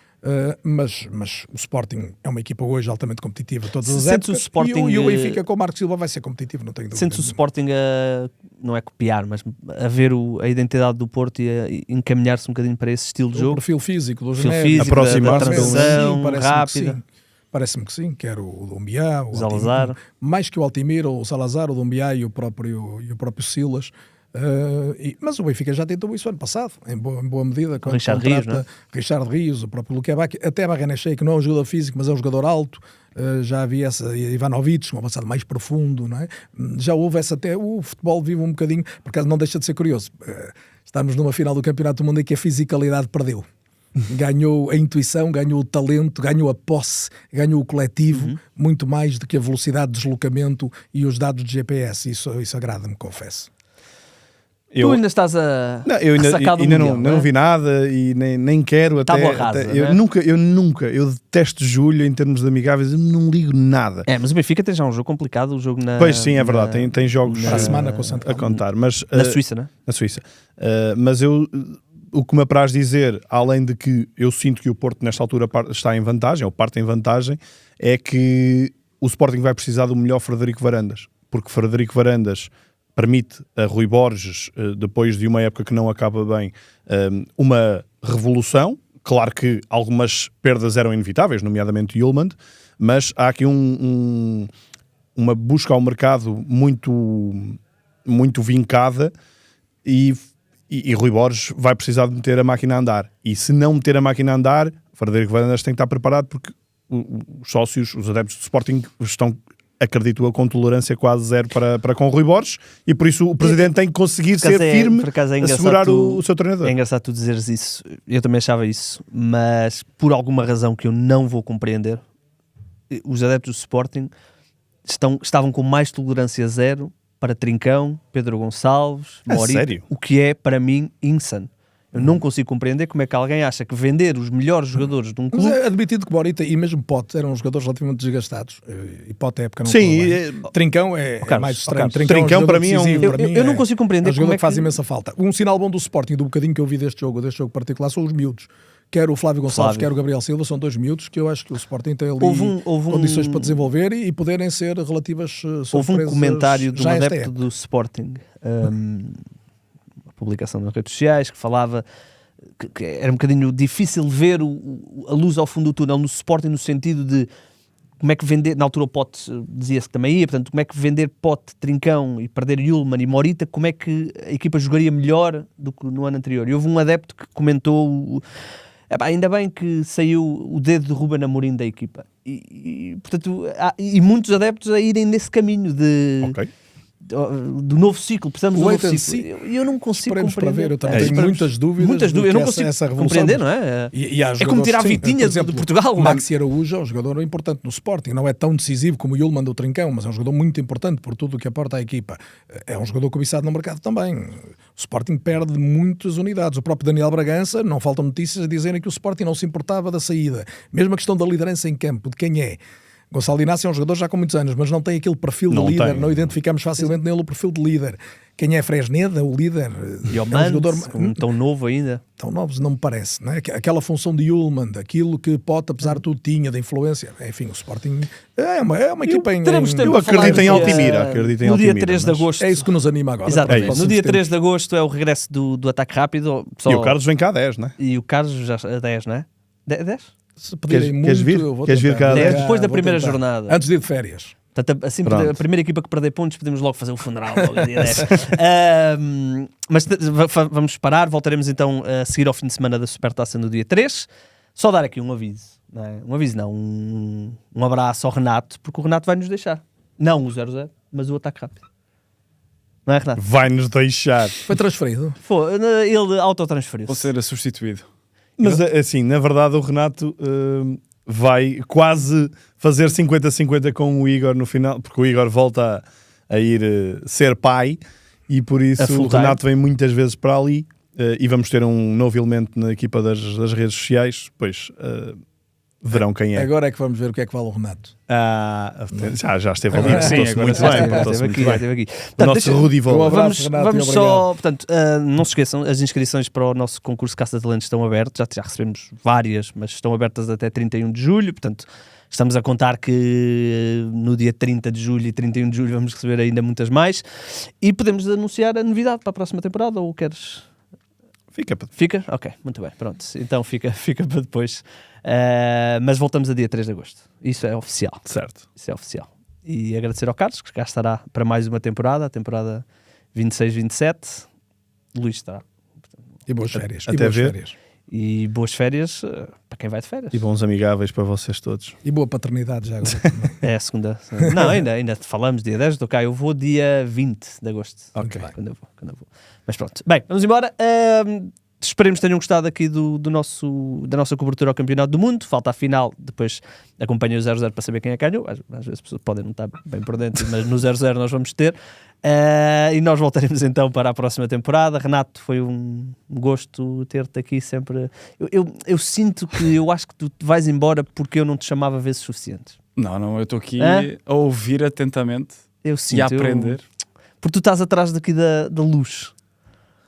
mas o Sporting é uma equipa hoje altamente competitiva todas as épocas, e o Benfica com o Marcos Silva vai ser competitivo, não tenho dúvida. Sentes o Sporting não é copiar, mas a ver a identidade do Porto e a encaminhar-se um bocadinho para esse estilo de jogo? O perfil físico do Genérico, da transição rápida. Parece-me que sim, quer o Doumbia, o Salazar, mais que o Altimira, o Salazar, o Doumbia e o próprio Silas. Mas o Benfica já tentou isso ano passado, em boa medida, com Richard Rios, não é? Richard Rios, o próprio Luquevac, até Barrenechea, que não é um jogador físico, mas é um jogador alto. Já havia Ivanovic, um avançado mais profundo, não é? Já houve até o futebol vive um bocadinho, porque não deixa de ser curioso. Estamos numa final do Campeonato do Mundo em que a fisicalidade perdeu. Ganhou a intuição, ganhou o talento, ganhou a posse, ganhou o coletivo, muito mais do que a velocidade de deslocamento e os dados de GPS. Isso agrada-me, confesso. Tu ainda estás a sacar do ainda Mundial, não vi nada e nem quero Tábua rasa, eu detesto julho em termos de amigáveis, eu não ligo nada. Mas o Benfica tem já um jogo complicado, o jogo na... Pois sim, é verdade, tem jogos para a semana com o Santo a contar, mas na Suíça, não é? Na Suíça. Mas o que me apraz dizer, além de que eu sinto que o Porto nesta altura está em vantagem, ou parte em vantagem, é que o Sporting vai precisar do melhor Frederico Varandas, porque Frederico Varandas permite a Rui Borges, depois de uma época que não acaba bem, uma revolução. Claro que algumas perdas eram inevitáveis, nomeadamente Yulman, mas há aqui uma busca ao mercado muito, muito vincada e Rui Borges vai precisar de meter a máquina a andar. E se não meter a máquina a andar, Frederico Varandas tem que estar preparado, porque os sócios, os adeptos do Sporting estão, acredito eu, com tolerância quase zero para com o Rui Borges, e por isso o Presidente tem que conseguir ser firme a segurar o seu treinador. É engraçado tu dizeres isso, eu também achava isso, mas por alguma razão que eu não vou compreender, os adeptos do Sporting estavam com mais tolerância zero para Trincão, Pedro Gonçalves, Morita, sério? O que é, para mim, insano. Eu não consigo compreender como é que alguém acha que vender os melhores jogadores de um clube... Mas é admitido que Morita e mesmo Pote eram jogadores relativamente desgastados. E Pote é época não... Sim, Trincão é mais estranho. Trincão para mim é um... Eu não consigo compreender como é que faz imensa falta. Um sinal bom do Sporting, do bocadinho que eu vi deste jogo particular, são os miúdos. Quer o Flávio Gonçalves, quer o Gabriel Silva, são dois miúdos que eu acho que o Sporting tem ali condições para desenvolver e poderem ser relativas surpresas. Houve um comentário de um adepto do Sporting, publicação nas redes sociais, que falava que era um bocadinho difícil ver a luz ao fundo do túnel no Sporting, no sentido de como é que vender, na altura o Pote dizia-se que também ia, portanto, como é que vender Pote, Trincão e perder Yulman e Morita, como é que a equipa jogaria melhor do que no ano anterior. E houve um adepto que comentou, ainda bem que saiu o dedo de Ruben Amorim da equipa. Portanto, e muitos adeptos a irem nesse caminho do novo ciclo, precisamos do novo ciclo. Eu não consigo compreender. Para ver, eu também tenho muitas dúvidas. Eu não consigo compreender, não é? É como tirar a Vitinha de Portugal. O Maxi Araújo é um jogador importante no Sporting, não é tão decisivo como o Yulman do Trincão, mas é um jogador muito importante por tudo o que aporta à equipa. É um jogador cobiçado no mercado também. O Sporting perde muitas unidades. O próprio Daniel Bragança, não faltam notícias a dizerem que o Sporting não se importava da saída. Mesmo a questão da liderança em campo, de quem é. Gonçalo Inácio é um jogador já com muitos anos, mas não tem aquele perfil de líder, não identificamos facilmente nele o perfil de líder. Quem é Fresneda, o líder? E o jogador tão novo ainda. Tão novos, não me parece. Não é? Aquela função de Yulman, daquilo que Pote, apesar de tudo, tinha, da influência. Enfim, o Sporting é uma equipa em... Eu acredito em Altimira. No dia 3 de agosto... É isso que nos anima agora. Exatamente. No dia 3 de agosto é o regresso do ataque rápido. E o Carlos vem cá a 10, não é? E o Carlos já a 10, não é? 10? Se pedirem queres muito, vir? eu vou Queres vir cá? Depois da primeira jornada. Antes de ir de férias. Portanto, assim, Pronto. a primeira equipa que perder pontos, podemos logo fazer o funeral. Logo a dia 10. Mas vamos parar, voltaremos então a seguir ao fim de semana da Supertaça no dia 3. Só dar aqui um aviso, não é? Um aviso não, um abraço ao Renato, porque o Renato vai nos deixar. Não o 0-0, mas o ataque rápido. Não é, Renato? Vai-nos deixar. Foi transferido. Ele autotransferiu-se. Vou ser substituído. Mas assim, na verdade, o Renato vai quase fazer 50-50 com o Igor no final, porque o Igor volta a ir ser pai e por isso o Renato vem muitas vezes para ali e vamos ter um novo elemento na equipa das redes sociais, pois verão quem é. Agora é que vamos ver o que é que vale o Renato. Já esteve ali, portou-se muito bem. Portou-se muito bem. Esteve aqui. O Portanto, nosso Rudi Vola. Vamos só, portanto, não se esqueçam, as inscrições para o nosso concurso Caça de Talentos estão abertas, já recebemos várias, mas estão abertas até 31 de julho, portanto, estamos a contar que no dia 30 de julho e 31 de julho vamos receber ainda muitas mais, e podemos anunciar a novidade para a próxima temporada, ou queres... Fica? Ok, muito bem, pronto, então fica para depois, mas voltamos a dia 3 de agosto, isso é oficial. Certo. Isso é oficial. E agradecer ao Carlos, que cá estará para mais uma temporada, a temporada 26-27. Luís estará. E boas férias. Até ver. E boas férias para quem vai de férias. E bons amigáveis para vocês todos. E boa paternidade já agora também. É a segunda. Não, ainda falamos dia 10, estou cá. Eu vou dia 20 de agosto. Ok. Quando eu vou. Mas pronto. Bem, vamos embora. Esperemos que tenham gostado aqui da nossa cobertura ao Campeonato do Mundo. Falta a final, depois acompanhem o 0-0 para saber quem é que ganhou. Às vezes as pessoas podem não estar bem por dentro, mas no 0-0 nós vamos ter. E nós voltaremos então para a próxima temporada. Renato, foi um gosto ter-te aqui sempre. Eu sinto que eu acho que tu vais embora porque eu não te chamava vezes suficientes. Não, eu estou aqui a ouvir atentamente e a aprender. Porque tu estás atrás daqui da luz.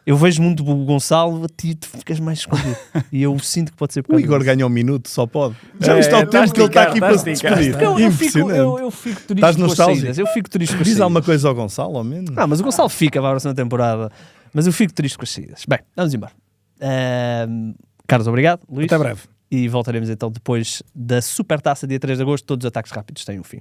Eu vejo muito o Gonçalo, a ti tu ficas mais escondido. E eu sinto que pode ser por O causa Igor disso. ganha um minuto, só pode. Já viste ao tempo que ele está aqui para se despedir. Eu fico triste Estás com as nostálgico? saídas. Eu fico triste com as Diz saídas. alguma coisa ao Gonçalo, ao menos. Não, mas o Gonçalo fica para a próxima temporada. Mas eu fico triste com as saídas. Bem, vamos embora. Carlos, obrigado. Luís. Até breve. E voltaremos então depois da Supertaça, dia 3 de agosto. Todos os ataques rápidos têm um fim.